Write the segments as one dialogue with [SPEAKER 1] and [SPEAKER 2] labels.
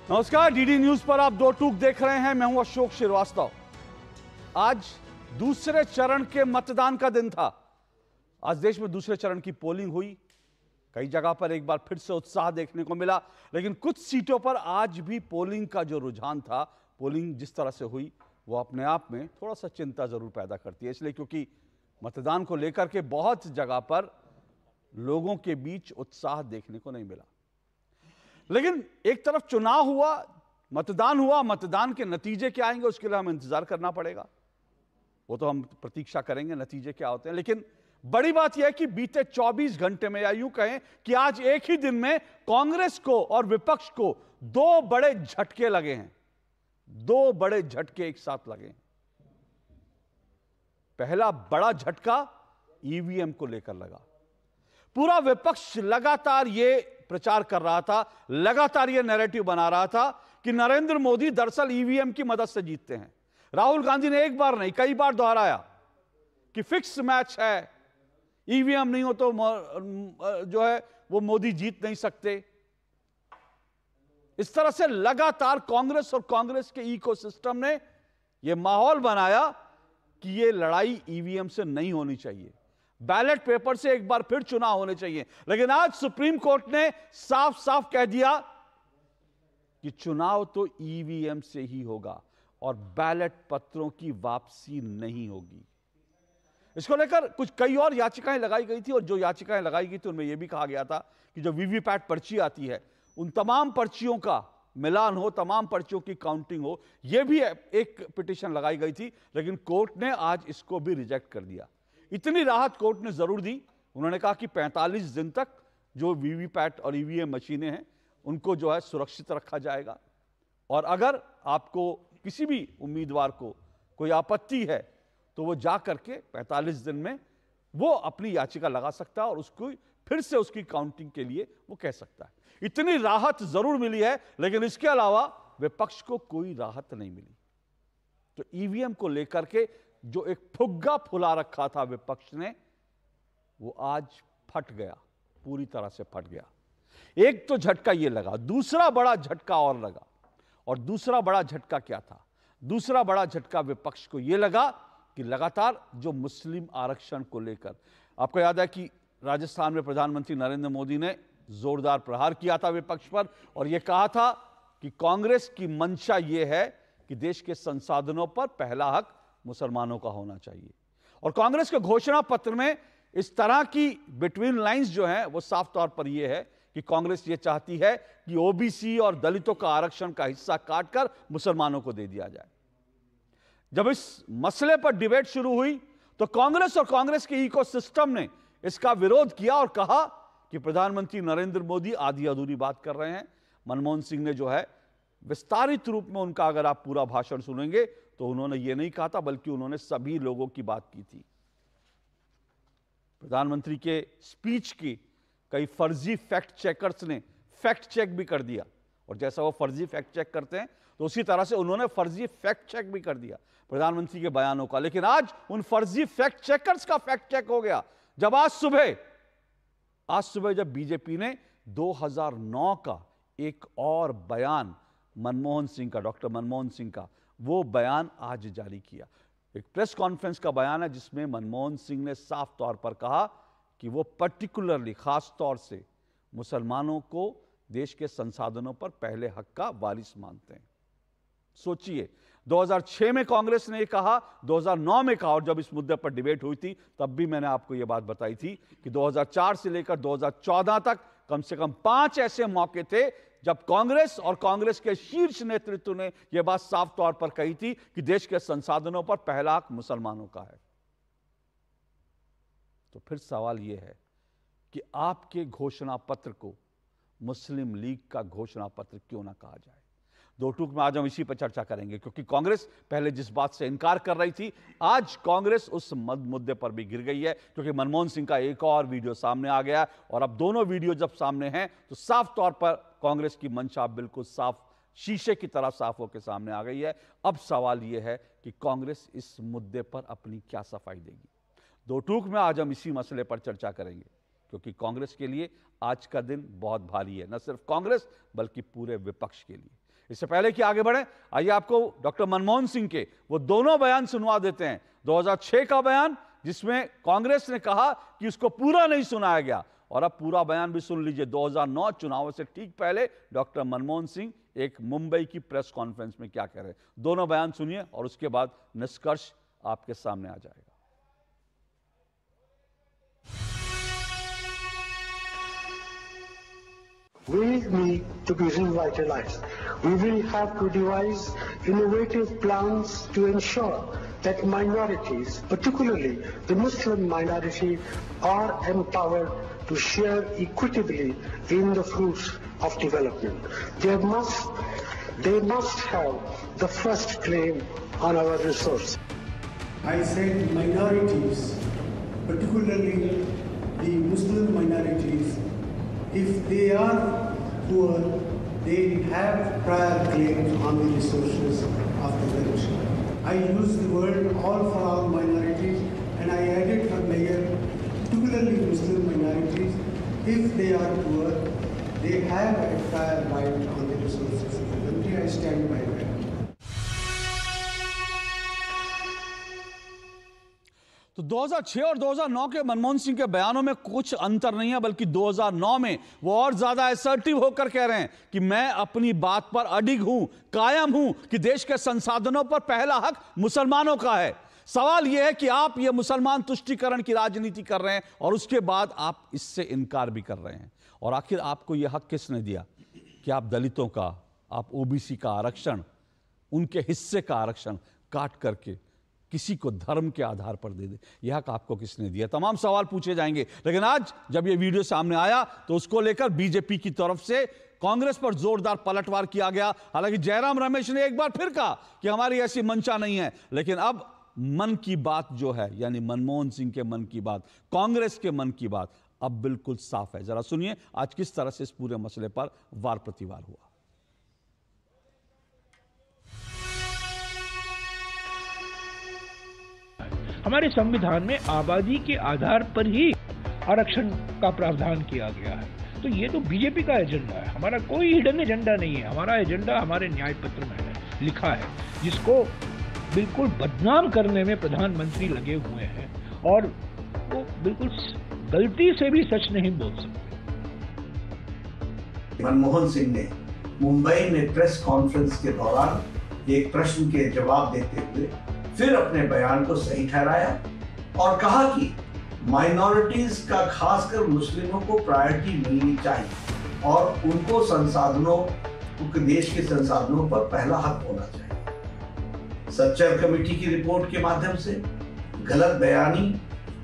[SPEAKER 1] नमस्कार, DD news पर आप दो टूक देख रहे हैं। मैं हूं अशोक श्रीवास्तव। आज दूसरे चरण के मतदान का दिन था। आज देश में दूसरे चरण की पोलिंग हुई। कई जगह पर एक बार फिर से उत्साह देखने को मिला, लेकिन कुछ सीटों पर आज भी पोलिंग का जो रुझान था, पोलिंग जिस तरह से हुई, वो अपने आप में थोड़ा सा चिंता जरूर पैदा करती है। इसलिए क्योंकि मतदान को लेकर के बहुत जगह पर लोगों के बीच उत्साह देखने को नहीं मिला। लेकिन एक तरफ चुनाव हुआ, मतदान हुआ, मतदान के नतीजे क्या आएंगे उसके लिए हमें इंतजार करना पड़ेगा। वो तो हम प्रतीक्षा करेंगे नतीजे क्या होते हैं। लेकिन बड़ी बात यह है कि बीते 24 घंटे में, या यूं कहें कि आज एक ही दिन में कांग्रेस को और विपक्ष को दो बड़े झटके लगे हैं। दो बड़े झटके एक साथ लगे हैं। पहला बड़ा झटका ईवीएम को लेकर लगा। पूरा विपक्ष लगातार ये प्रचार कर रहा था, लगातार ये नैरेटिव बना रहा था कि नरेंद्र मोदी दरअसल ईवीएम की मदद से जीतते हैं। राहुल गांधी ने एक बार नहीं, कई बार दोहराया कि फिक्स मैच है, ईवीएम नहीं हो तो जो है वो मोदी जीत नहीं सकते। इस तरह से लगातार कांग्रेस और कांग्रेस के इकोसिस्टम ने यह माहौल बनाया कि यह लड़ाई ईवीएम से नहीं होनी चाहिए, बैलेट पेपर से एक बार फिर चुनाव होने चाहिए। लेकिन आज सुप्रीम कोर्ट ने साफ साफ कह दिया कि चुनाव तो ईवीएम से ही होगा और बैलेट पत्रों की वापसी नहीं होगी। इसको लेकर कई और याचिकाएं लगाई गई थी, और जो याचिकाएं लगाई गई थी उनमें यह भी कहा गया था कि जो वीवीपैट पर्ची आती है उन तमाम पर्चियों का मिलान हो, तमाम पर्चियों की काउंटिंग हो। यह भी एक पिटीशन लगाई गई थी, लेकिन कोर्ट ने आज इसको भी रिजेक्ट कर दिया। इतनी राहत कोर्ट ने जरूर दी। उन्होंने कहा कि 45 दिन तक जो वीवीपैट और ईवीएम मशीनें हैं उनको जो है सुरक्षित रखा जाएगा, और अगर आपको किसी भी उम्मीदवार को कोई आपत्ति है तो वो जा करके 45 दिन में वो अपनी याचिका लगा सकता है और उसको फिर से उसकी काउंटिंग के लिए वो कह सकता है। इतनी राहत जरूर मिली है, लेकिन इसके अलावा विपक्ष को कोई राहत नहीं मिली। तो ईवीएम को लेकर के जो एक फुग्गा फुला रखा था विपक्ष ने, वो आज फट गया, पूरी तरह से फट गया। एक तो झटका ये लगा, दूसरा बड़ा झटका और लगा। और दूसरा बड़ा झटका क्या था? दूसरा बड़ा झटका विपक्ष को यह लगा कि लगातार जो मुस्लिम आरक्षण को लेकर, आपको याद है कि राजस्थान में प्रधानमंत्री नरेंद्र मोदी ने जोरदार प्रहार किया था विपक्ष पर, और यह कहा था कि कांग्रेस की मंशा यह है कि देश के संसाधनों पर पहला हक मुसलमानों का होना चाहिए। और कांग्रेस के घोषणा पत्र में इस तरह की बिटवीन लाइंस जो हैं वो साफ तौर पर यह है कि कांग्रेस ये चाहती है कि ओबीसी और दलितों का आरक्षण का हिस्सा काटकर मुसलमानों को दे दिया जाए। जब इस मसले पर डिबेट शुरू हुई तो कांग्रेस और कांग्रेस के इकोसिस्टम ने इसका विरोध किया और कहा कि प्रधानमंत्री नरेंद्र मोदी आधी अधूरी बात कर रहे हैं। मनमोहन सिंह ने जो है विस्तारित रूप में उनका अगर आप पूरा भाषण सुनेंगे तो उन्होंने ये नहीं कहा था, बल्कि उन्होंने सभी लोगों की बात की थी। प्रधानमंत्री के स्पीच की कई फर्जी फैक्ट चेकर्स ने फैक्ट चेक भी कर दिया, और जैसा वो फर्जी फैक्ट चेक करते हैं तो उसी तरह से उन्होंने फर्जी फैक्ट चेक भी कर दिया प्रधानमंत्री के बयानों का। लेकिन आज उन फर्जी फैक्ट चेकर्स का फैक्ट चेक हो गया, जब आज सुबह जब बीजेपी ने 2009 का एक और बयान मनमोहन सिंह का, डॉक्टर मनमोहन सिंह का, वो बयान आज जारी किया। एक प्रेस कॉन्फ्रेंस का बयान है जिसमें मनमोहन सिंह ने साफ तौर पर कहा कि वो पर्टिकुलरली, खास तौर से मुसलमानों को देश के संसाधनों पर पहले हक का वारिस मानते हैं। सोचिए, 2006 में कांग्रेस ने यह कहा, 2009 में कहा, और जब इस मुद्दे पर डिबेट हुई थी तब भी मैंने आपको यह बात बताई थी कि 2004 से लेकर 2014 तक कम से कम 5 ऐसे मौके थे जब कांग्रेस और कांग्रेस के शीर्ष नेतृत्व ने यह बात साफ तौर पर कही थी कि देश के संसाधनों पर पहला हक मुसलमानों का है। तो फिर सवाल यह है कि आपके घोषणा पत्र को मुस्लिम लीग का घोषणा पत्र क्यों ना कहा जाए? दो टूक में आज हम इसी पर चर्चा करेंगे, क्योंकि कांग्रेस पहले जिस बात से इनकार कर रही थी, आज कांग्रेस उस मुद्दे पर भी गिर गई है, क्योंकि मनमोहन सिंह का एक और वीडियो सामने आ गया। और अब दोनों वीडियो जब सामने हैं तो साफ तौर पर कांग्रेस की मंशा बिल्कुल साफ, शीशे की तरह साफ होकर सामने आ गई है। अब सवाल यह है कि कांग्रेस इस मुद्दे पर अपनी क्या सफाई देगी। दो टूक में आज हम इसी मसले पर चर्चा करेंगे, क्योंकि कांग्रेस के लिए आज का दिन बहुत भारी है, न सिर्फ कांग्रेस बल्कि पूरे विपक्ष के लिए। इससे पहले कि आगे बढ़े, आइए आपको डॉक्टर मनमोहन सिंह के वो दोनों बयान सुनवा देते हैं। 2006 का बयान जिसमें कांग्रेस ने कहा कि उसको पूरा नहीं सुनाया गया, और अब पूरा बयान भी सुन लीजिए। 2009 चुनावों से ठीक पहले डॉक्टर मनमोहन सिंह एक मुंबई की प्रेस कॉन्फ्रेंस में क्या कह रहे हैं, दोनों बयान सुनिए और उसके बाद निष्कर्ष आपके सामने आ जाएगा।
[SPEAKER 2] We need to be revitalized. We will have to devise innovative plans to ensure that minorities, particularly the Muslim minority, are empowered to share equitably in the fruits of development. They must have the first claim on our resources.
[SPEAKER 3] I said minorities, particularly the Muslim minorities, if they are poor, they have prior claims on the resources of the nation. I used the word all for all minorities, and I added for mayor, particularly Muslim minorities, if they are poor, they have a prior right on the resources of the country. I stand by that.
[SPEAKER 1] तो 2006 और 2009 के मनमोहन सिंह के बयानों में कुछ अंतर नहीं है, बल्कि 2009 में वो और ज्यादा असर्टिव होकर कह रहे हैं कि मैं अपनी बात पर अडिग हूं, कायम हूं कि देश के संसाधनों पर पहला हक मुसलमानों का है। सवाल यह है कि आप ये मुसलमान तुष्टीकरण की राजनीति कर रहे हैं और उसके बाद आप इससे इनकार भी कर रहे हैं। और आखिर आपको यह हक किसने दिया कि आप दलितों का, आप ओबीसी का आरक्षण, उनके हिस्से का आरक्षण काट करके किसी को धर्म के आधार पर दे दे? यह हक आपको किसने दिया? तमाम सवाल पूछे जाएंगे, लेकिन आज जब यह वीडियो सामने आया तो उसको लेकर बीजेपी की तरफ से कांग्रेस पर जोरदार पलटवार किया गया। हालांकि जयराम रमेश ने एक बार फिर कहा कि हमारी ऐसी मंशा नहीं है, लेकिन अब मन की बात जो है, यानी मनमोहन सिंह के मन की बात, कांग्रेस के मन की बात अब बिल्कुल साफ है। जरा सुनिए आज किस तरह से इस पूरे मसले पर वार प्रतिवार हुआ।
[SPEAKER 4] हमारे संविधान में आबादी के आधार पर ही आरक्षण का प्रावधान किया गया है। तो ये तो बीजेपी का एजेंडा है, हमारा कोई हिडन एजेंडा नहीं है। हमारा एजेंडा हमारे न्याय पत्र में है, लिखा है, जिसको बिल्कुल बदनाम करने में प्रधानमंत्री लगे हुए हैं, और वो बिल्कुल गलती से भी सच नहीं बोल सकते।
[SPEAKER 5] मनमोहन सिंह ने मुंबई में प्रेस कॉन्फ्रेंस के दौरान एक प्रश्न के जवाब देते हुए फिर अपने बयान को सही ठहराया और कहा कि माइनॉरिटीज का, खासकर मुस्लिमों को प्रायोरिटी मिलनी चाहिए और उनको संसाधनों, देश के संसाधनों पर पहला हक होना चाहिए। सच्चर कमेटी की रिपोर्ट के माध्यम से गलत बयानी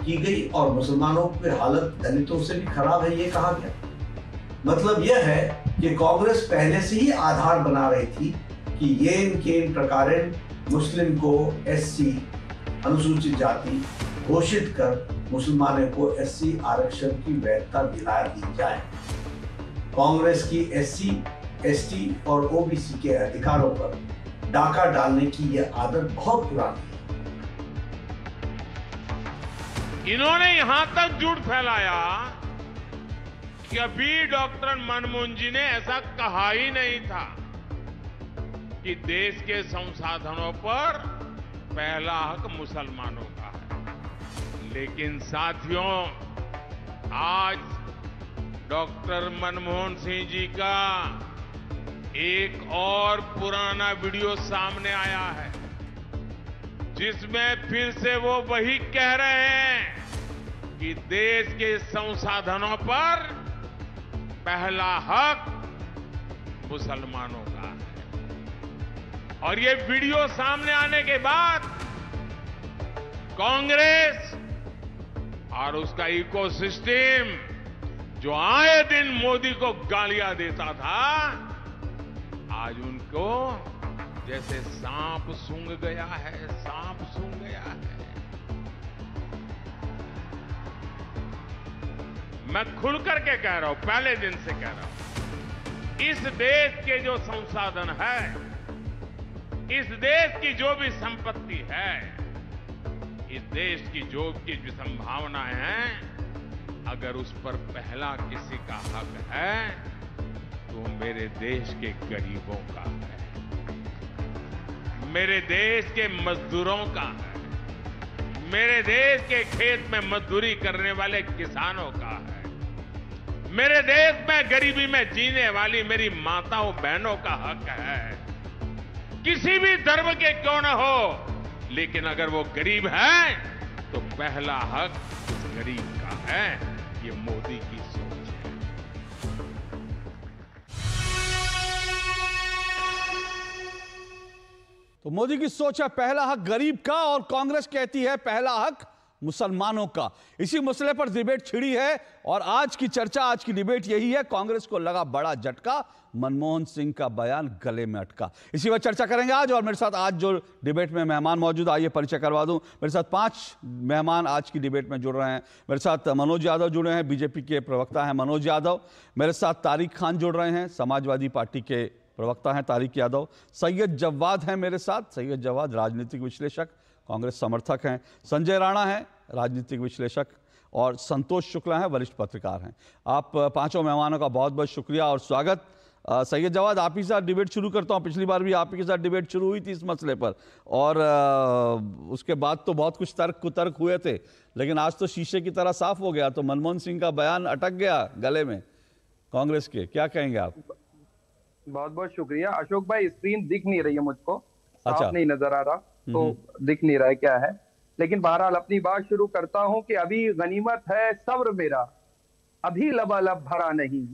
[SPEAKER 5] की गई और मुसलमानों की हालत दलितों से भी खराब है, ये कहा गया। मतलब यह है कि कांग्रेस पहले से ही आधार बना रही थी कि येन केन प्रकारेण मुस्लिम को एससी, अनुसूचित जाति घोषित कर मुसलमानों को एससी आरक्षण की वैधता दिला दी जाए। कांग्रेस की एससी, एसटी और ओबीसी के अधिकारों पर डाका डालने की यह आदत बहुत पुरानी है।
[SPEAKER 6] इन्होंने यहां तक झूठ फैलाया कि अभी डॉक्टर मनमोहन जी ने ऐसा कहा ही नहीं था कि देश के संसाधनों पर पहला हक मुसलमानों का है। लेकिन साथियों, आज डॉक्टर मनमोहन सिंह जी का एक और पुराना वीडियो सामने आया है, जिसमें फिर से वो वही कह रहे हैं कि देश के संसाधनों पर पहला हक मुसलमानों का है। और ये वीडियो सामने आने के बाद कांग्रेस और उसका इकोसिस्टम, जो आए दिन मोदी को गालियां देता था, आज उनको जैसे सांप सूंघ गया है, सांप सूंघ गया है। मैं खुल करके कह रहा हूं, पहले दिन से कह रहा हूं, इस देश के जो संसाधन है, इस देश की जो भी संपत्ति है, इस देश की जो भी संभावनाएं हैं, अगर उस पर पहला किसी का हक है वो मेरे देश के गरीबों का है, मेरे देश के मजदूरों का है, मेरे देश के खेत में मजदूरी करने वाले किसानों का है, मेरे देश में गरीबी में जीने वाली मेरी माताओं बहनों का हक है। किसी भी धर्म के क्यों न हो, लेकिन अगर वो गरीब है तो पहला हक उस गरीब का है। ये मोदी की सोच है।
[SPEAKER 1] तो मोदी की सोच है पहला हक गरीब का, और कांग्रेस कहती है पहला हक मुसलमानों का। इसी मसले पर डिबेट छिड़ी है और आज की चर्चा, आज की डिबेट यही है। कांग्रेस को लगा बड़ा झटका, मनमोहन सिंह का बयान गले में अटका। इसी पर चर्चा करेंगे आज, और मेरे साथ आज जो डिबेट में मेहमान मौजूद, आइए परिचय करवा दूं। मेरे साथ 5 मेहमान आज की डिबेट में जुड़ रहे हैं। मेरे साथ मनोज यादव जुड़े हैं, बीजेपी के प्रवक्ता हैं मनोज यादव। मेरे साथ तारिक खान जुड़ रहे हैं, समाजवादी पार्टी के प्रवक्ता हैं तारिक यादव। सैयद जवाद हैं मेरे साथ, सैयद जवाद राजनीतिक विश्लेषक, कांग्रेस समर्थक हैं। संजय राणा हैं राजनीतिक विश्लेषक, और संतोष शुक्ला हैं वरिष्ठ पत्रकार हैं। आप पांचों मेहमानों का बहुत बहुत शुक्रिया और स्वागत। सैयद जवाद, आप ही के साथ डिबेट शुरू करता हूं। पिछली बार भी आप ही के साथ डिबेट शुरू हुई थी इस मसले पर, और उसके बाद तो बहुत कुछ तर्क कुतर्क हुए थे, लेकिन आज तो शीशे की तरह साफ हो गया। तो मनमोहन सिंह का बयान अटक गया गले में कांग्रेस के, क्या कहेंगे आप?
[SPEAKER 7] बहुत बहुत शुक्रिया अशोक भाई। स्क्रीन दिख नहीं रही है मुझको,
[SPEAKER 1] अच्छा,
[SPEAKER 7] साफ नहीं नजर आ रहा, तो दिख नहीं रहा है क्या है। लेकिन बहरहाल अपनी बात शुरू करता हूं कि अभी गनीमत है सब्र मेरा, अभी लबालब भरा नहीं।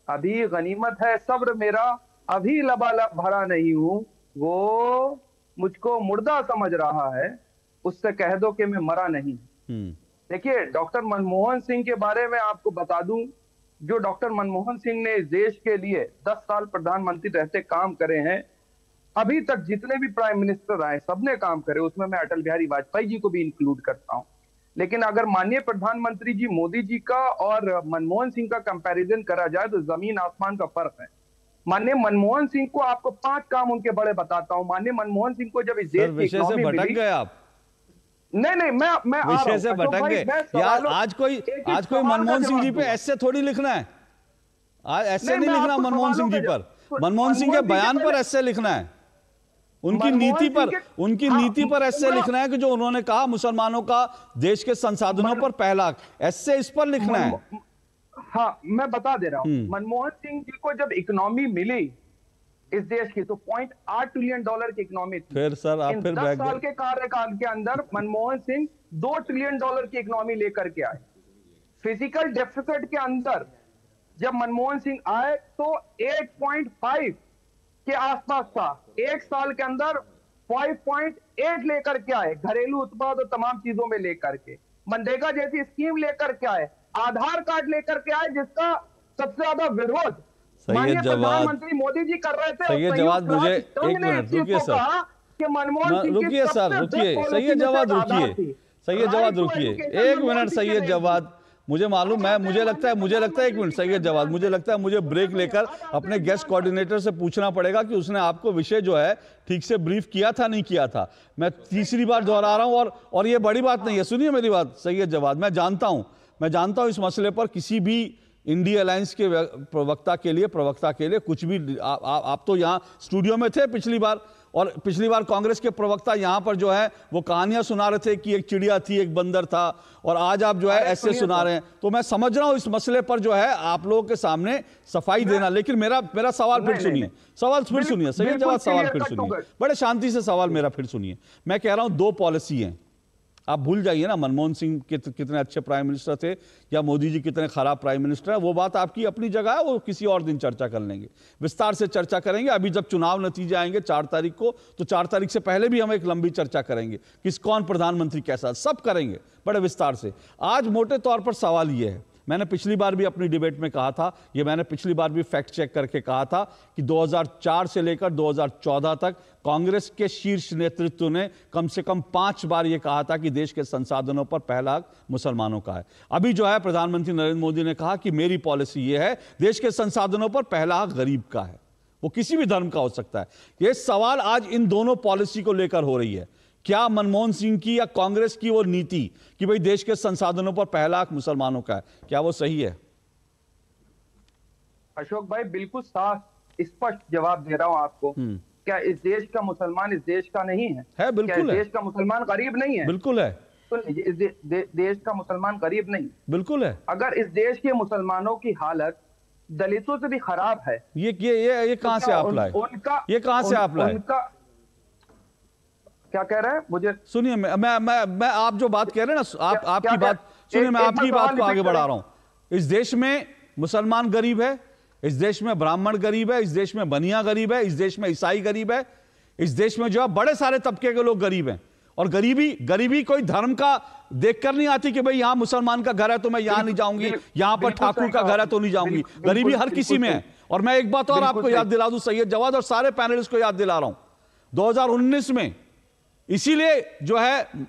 [SPEAKER 7] अभी गनीमत है सब्र मेरा, अभी लबालब भरा नहीं हूं। वो मुझको मुर्दा समझ रहा है, उससे कह दो कि मैं मरा नहीं। देखिए, डॉक्टर मनमोहन सिंह के बारे में आपको बता दूं, जो डॉक्टर मनमोहन सिंह ने इस देश के लिए 10 साल प्रधानमंत्री रहते काम करे हैं, अभी तक जितने भी प्राइम मिनिस्टर आए सबने काम करे, उसमें मैं अटल बिहारी वाजपेयी जी को भी इंक्लूड करता हूं। लेकिन अगर माननीय प्रधानमंत्री जी मोदी जी का और मनमोहन सिंह का कंपैरिजन करा जाए तो जमीन आसमान का फर्क है। माननीय मनमोहन सिंह को आपको 5 काम उनके बड़े बताता हूं। माननीय मनमोहन सिंह को जब इस देश की इकोनॉमी मिली,
[SPEAKER 1] गए आप
[SPEAKER 7] नहीं मैं
[SPEAKER 1] विषय से भटक गए यार। आज कोई मनमोहन सिंह जी पे ऐसे थोड़ी लिखना है, आज ऐसे नहीं लिखना मनमोहन सिंह जी पर, मनमोहन सिंह के बयान पर ऐसे लिखना है, उनकी नीति पर ऐसे लिखना है कि जो उन्होंने कहा मुसलमानों का देश के संसाधनों पर पहला हक, ऐसे इस पर लिखना है।
[SPEAKER 7] हाँ, मैं बता दे रहा हूं, मनमोहन सिंह जी को जब इकोनॉमी मिली इस देश की तो $0.8 ट्रिलियन की इकोनॉमी थी।
[SPEAKER 1] फिर सर आप फिर
[SPEAKER 7] 10 साल के कार्यकाल के अंदर मनमोहन सिंह $2 ट्रिलियन की इकोनॉमी लेकर के आए। फिजिकल डेफिसिट के अंदर जब मनमोहन सिंह आए तो 8.5 के आसपास था, 1 साल के अंदर 5.8 लेकर के आए, घरेलू उत्पाद और तमाम चीजों में लेकर के। मनरेगा जैसी स्कीम लेकर के आए, आधार कार्ड लेकर के आए, जिसका सबसे ज्यादा विरोध
[SPEAKER 1] सैयद जवाद
[SPEAKER 7] प्रधानमंत्री मोदी जी कर रहे थे।
[SPEAKER 1] सैयद जवाद, मुझे 1 मिनट रुकिए सर, रुकिए सर, रुकिए सैयद जवाद, रुकिए सैयद जवाद, रुकिए 1 मिनट सैयद जवाद। मुझे मालूम है, मुझे लगता है 1 मिनट सैयद जवाद, मुझे लगता है मुझे ब्रेक लेकर अपने गेस्ट कोऑर्डिनेटर से पूछना पड़ेगा कि उसने आपको विषय जो है ठीक से ब्रीफ किया था नहीं किया था। मैं तीसरी बार दोहरा रहा हूं, और ये बड़ी बात नहीं है, सुनिए मेरी बात सैयद जवाद। मैं जानता हूं इस मसले पर किसी भी इंडिया अलायंस के प्रवक्ता के लिए कुछ भी, आप तो यहाँ स्टूडियो में थे पिछली बार, और पिछली बार कांग्रेस के प्रवक्ता यहां पर जो है वो कहानियां सुना रहे थे कि एक चिड़िया थी, एक बंदर था, और आज आप जो है ऐसे सुना रहे हैं। तो मैं समझ रहा हूं इस मसले पर जो है आप लोगों के सामने सफाई देना, लेकिन मेरा सवाल फिर सुनिए, सैयद जवाद सवाल फिर सुनिए, बड़े शांति से सवाल मेरा फिर सुनिए। मैं कह रहा हूं 2 पॉलिसी हैं, आप भूल जाइए ना मनमोहन सिंह कितने अच्छे प्राइम मिनिस्टर थे या मोदी जी कितने खराब प्राइम मिनिस्टर है, वो बात आपकी अपनी जगह है, वो किसी और दिन चर्चा कर लेंगे, विस्तार से चर्चा करेंगे। अभी जब चुनाव नतीजे आएंगे 4 तारीख को, तो 4 तारीख से पहले भी हम एक लंबी चर्चा करेंगे, कौन प्रधानमंत्री कैसा, सब करेंगे बड़े विस्तार से। आज मोटे तौर पर सवाल ये है, मैंने पिछली बार भी अपनी डिबेट में कहा था, ये मैंने पिछली बार भी फैक्ट चेक करके कहा था कि 2004 से लेकर 2014 तक कांग्रेस के शीर्ष नेतृत्व ने कम से कम 5 बार ये कहा था कि देश के संसाधनों पर पहला हक मुसलमानों का है। अभी जो है प्रधानमंत्री नरेंद्र मोदी ने कहा कि मेरी पॉलिसी ये है, देश के संसाधनों पर पहला हक गरीब का है, वो किसी भी धर्म का हो सकता है। ये सवाल आज इन दोनों पॉलिसी को लेकर हो रही है। क्या मनमोहन सिंह की या कांग्रेस की वो नीति कि भाई देश के संसाधनों पर पहला हक मुसलमानों का है, क्या वो सही है?
[SPEAKER 7] अशोक भाई बिल्कुल साफ स्पष्ट जवाब दे रहा हूं आपको। क्या इस देश का मुसलमान इस देश का नहीं है?
[SPEAKER 1] बिल्कुल
[SPEAKER 7] क्या इस देश का मुसलमान गरीब नहीं है?
[SPEAKER 1] बिल्कुल है।
[SPEAKER 7] तो इस देश का मुसलमान गरीब नहीं,
[SPEAKER 1] बिल्कुल है।
[SPEAKER 7] अगर इस देश के मुसलमानों की हालत दलितों से भी खराब है,
[SPEAKER 1] ये कहां से आप लाए? ये कहां से आप लाए?
[SPEAKER 7] क्या कह रहे हैं? मुझे
[SPEAKER 1] सुनिए, मैं आप जो बात कह रहे हैं ना, आपकी बात सुनिए, मैं आपकी बात को आगे बढ़ा रहा हूं। इस देश में मुसलमान गरीब है, इस देश में ब्राह्मण गरीब है, इस देश में बनिया गरीब है, इस देश में ईसाई गरीब है, इस देश में जो है बड़े सारे तबके के लोग गरीब हैं। और गरीबी कोई धर्म का देखकर नहीं आती कि भाई यहां मुसलमान का घर है तो मैं यहां नहीं जाऊंगी, यहां पर ठाकुर का घर है तो नहीं जाऊंगी। गरीबी हर किसी में है। और मैं एक बात और आपको याद दिला दूं, सैयद जवाद और सारे पैनलिस्ट को याद दिला रहा हूं, 2019 में इसीलिए जो है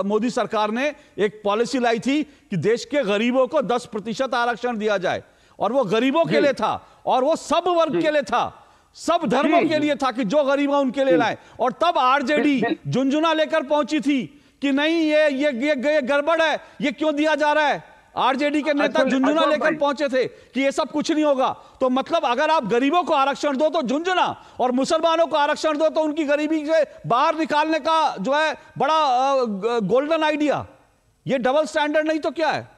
[SPEAKER 1] मोदी सरकार ने एक पॉलिसी लाई थी कि देश के गरीबों को 10% आरक्षण दिया जाए। और वो गरीबों के लिए था, और वो सब वर्ग के लिए था, सब धर्मों के लिए था कि जो गरीब है उनके लिए लाए। और तब आरजेडी झुंझुना लेकर पहुंची थी कि नहीं ये गड़बड़ है, ये क्यों दिया जा रहा है। आरजेडी के नेता झुंझुना लेकर पहुंचे थे कि ये सब कुछ नहीं होगा। तो मतलब अगर आप गरीबों को आरक्षण दो तो झुंझुना, और मुसलमानों को आरक्षण दो तो उनकी गरीबी से बाहर निकालने का जो है बड़ा गोल्डन आइडिया। ये डबल स्टैंडर्ड नहीं तो क्या है?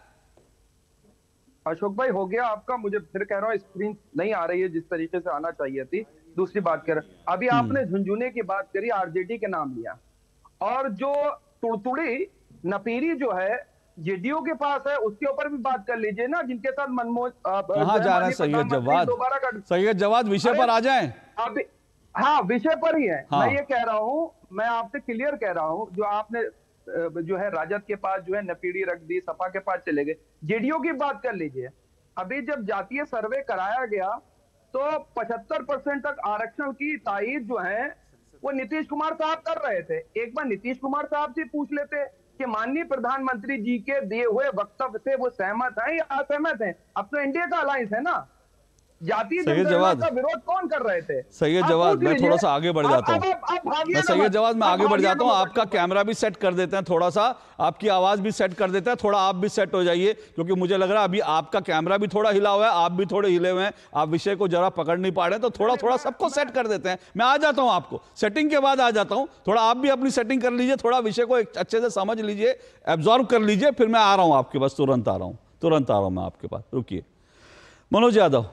[SPEAKER 7] अशोक भाई हो गया आपका। मुझे फिर कह रहा हूं स्क्रीन नहीं आ रही है जिस तरीके से आना चाहिए थी। दूसरी बात कर, अभी आपने झुंझुने की बात करी, आरजेडी के नाम लिया, और जो तुड़तुड़ी नपीरी जो है जेडीयू के पास है उसके ऊपर भी बात कर लीजिए ना, जिनके साथ मनमोहन
[SPEAKER 1] कहां जा रहे हैं सैयद जवाद? सैयद जवाद विषय पर आ जाएं।
[SPEAKER 7] अभी हाँ विषय पर ही है।
[SPEAKER 1] हाँ।
[SPEAKER 7] मैं ये कह रहा हूं, मैं आपसे क्लियर कह रहा हूं, जो आपने जो है राजद के पास जो है नपीड़ी रख दी, सपा के पास चले गए, जेडीयू की बात कर लीजिए। अभी जब जातीय सर्वे कराया गया तो 75% तक आरक्षण की तायीद जो है वो नीतीश कुमार साहब कर रहे थे। एक बार नीतीश कुमार साहब से पूछ लेते कि माननीय प्रधानमंत्री जी के दिए हुए वक्तव्य से वो सहमत हैं या असहमत हैं। अब तो एनडीए का अलायंस है ना, जातीय जनगणना का विरोध कौन कर रहे थे?
[SPEAKER 1] सैयद जवाद, मैं थोड़ा सा आगे बढ़ जाता हूं। मैं सैयद जवाद मैं आगे बढ़ जाता हूं। आपका कैमरा भी सेट कर देते हैं, थोड़ा सा आपकी आवाज भी सेट कर देते हैं, थोड़ा आप भी सेट हो जाइए, क्योंकि मुझे लग रहा है अभी आपका कैमरा भी थोड़ा हिला हुआ है, आप भी थोड़े हिले हुए हैं, आप विषय को जरा पकड़ नहीं पा रहे हैं। तो थोड़ा थोड़ा सबको सेट कर देते हैं। मैं आ जाता हूं, आपको सेटिंग के बाद आ जाता हूं। थोड़ा आप भी अपनी सेटिंग कर लीजिए, थोड़ा विषय को अच्छे से समझ लीजिए, एब्जॉर्व कर लीजिए, फिर मैं आ रहा हूं आपके पास, तुरंत आ रहा हूं मैं आपके पास। रुकिए मनोज यादव,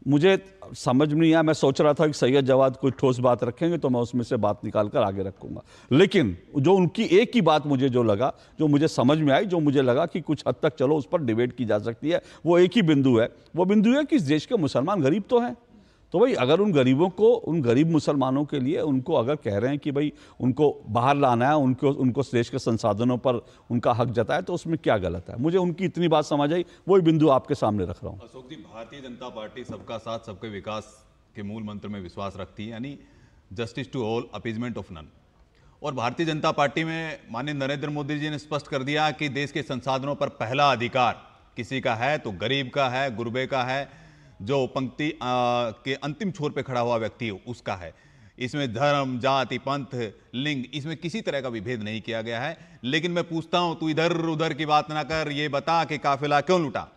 [SPEAKER 1] मुझे समझ में नहीं आया, मैं सोच रहा था कि सैयद जवाद कोई ठोस बात रखेंगे तो मैं उसमें से बात निकाल कर आगे रखूंगा, लेकिन जो उनकी एक ही बात मुझे जो लगा, जो मुझे समझ में आई, जो मुझे लगा कि कुछ हद तक चलो उस पर डिबेट की जा सकती है, वो एक ही बिंदु है। वो बिंदु है कि इस देश के मुसलमान गरीब तो हैं, तो भाई अगर उन गरीबों को, उन गरीब मुसलमानों के लिए उनको अगर कह रहे हैं कि भाई उनको बाहर लाना है, उनको देश के संसाधनों पर उनका हक जताए, तो उसमें क्या गलत है? मुझे उनकी इतनी बात समझ आई, वही बिंदु आपके सामने रख रहा हूं।
[SPEAKER 8] अशोक जी, भारतीय जनता पार्टी सबका साथ सबके विकास के मूल मंत्र में विश्वास रखती है, यानी justice to all, appeasement of none. और भारतीय जनता पार्टी में माननीय नरेंद्र मोदी जी ने स्पष्ट कर दिया कि देश के संसाधनों पर पहला अधिकार किसी का है तो गरीब का है, गुरबे का है, जो पंक्ति के अंतिम छोर पे खड़ा हुआ व्यक्ति है उसका है। इसमें धर्म, जाति, पंथ, लिंग, इसमें किसी तरह का विभेद नहीं किया गया है। लेकिन मैं पूछता हूं, तू इधर उधर की बात ना कर, ये बता कि काफिला क्यों लूटा।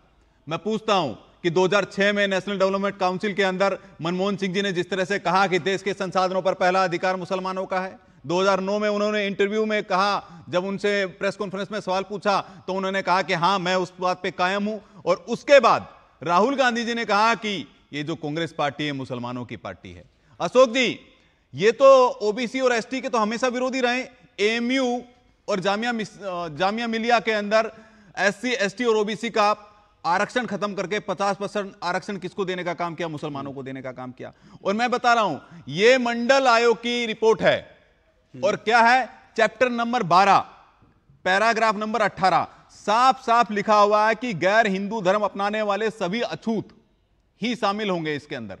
[SPEAKER 8] मैं पूछता हूं कि 2006 में नेशनल डेवलपमेंट काउंसिल के अंदर मनमोहन सिंह जी ने जिस तरह से कहा कि देश के संसाधनों पर पहला अधिकार मुसलमानों का है, 2009 में उन्होंने इंटरव्यू में कहा, जब उनसे प्रेस कॉन्फ्रेंस में सवाल पूछा तो उन्होंने कहा कि हां मैं उस बात पे कायम हूं। और उसके बाद राहुल गांधी जी ने कहा कि ये जो कांग्रेस पार्टी है मुसलमानों की पार्टी है। अशोक जी, ये तो ओबीसी और एसटी के तो हमेशा विरोधी रहे। एएमयू और जामिया मिलिया के अंदर एससी, एसटी और ओबीसी का आरक्षण खत्म करके 50% आरक्षण किसको देने का काम किया? मुसलमानों को देने का काम किया। और मैं बता रहा हूं, यह मंडल आयोग की रिपोर्ट है, और क्या है, चैप्टर नंबर 12 पैराग्राफ नंबर 18 साफ साफ लिखा हुआ है कि गैर हिंदू धर्म अपनाने वाले सभी अछूत ही शामिल होंगे इसके अंदर।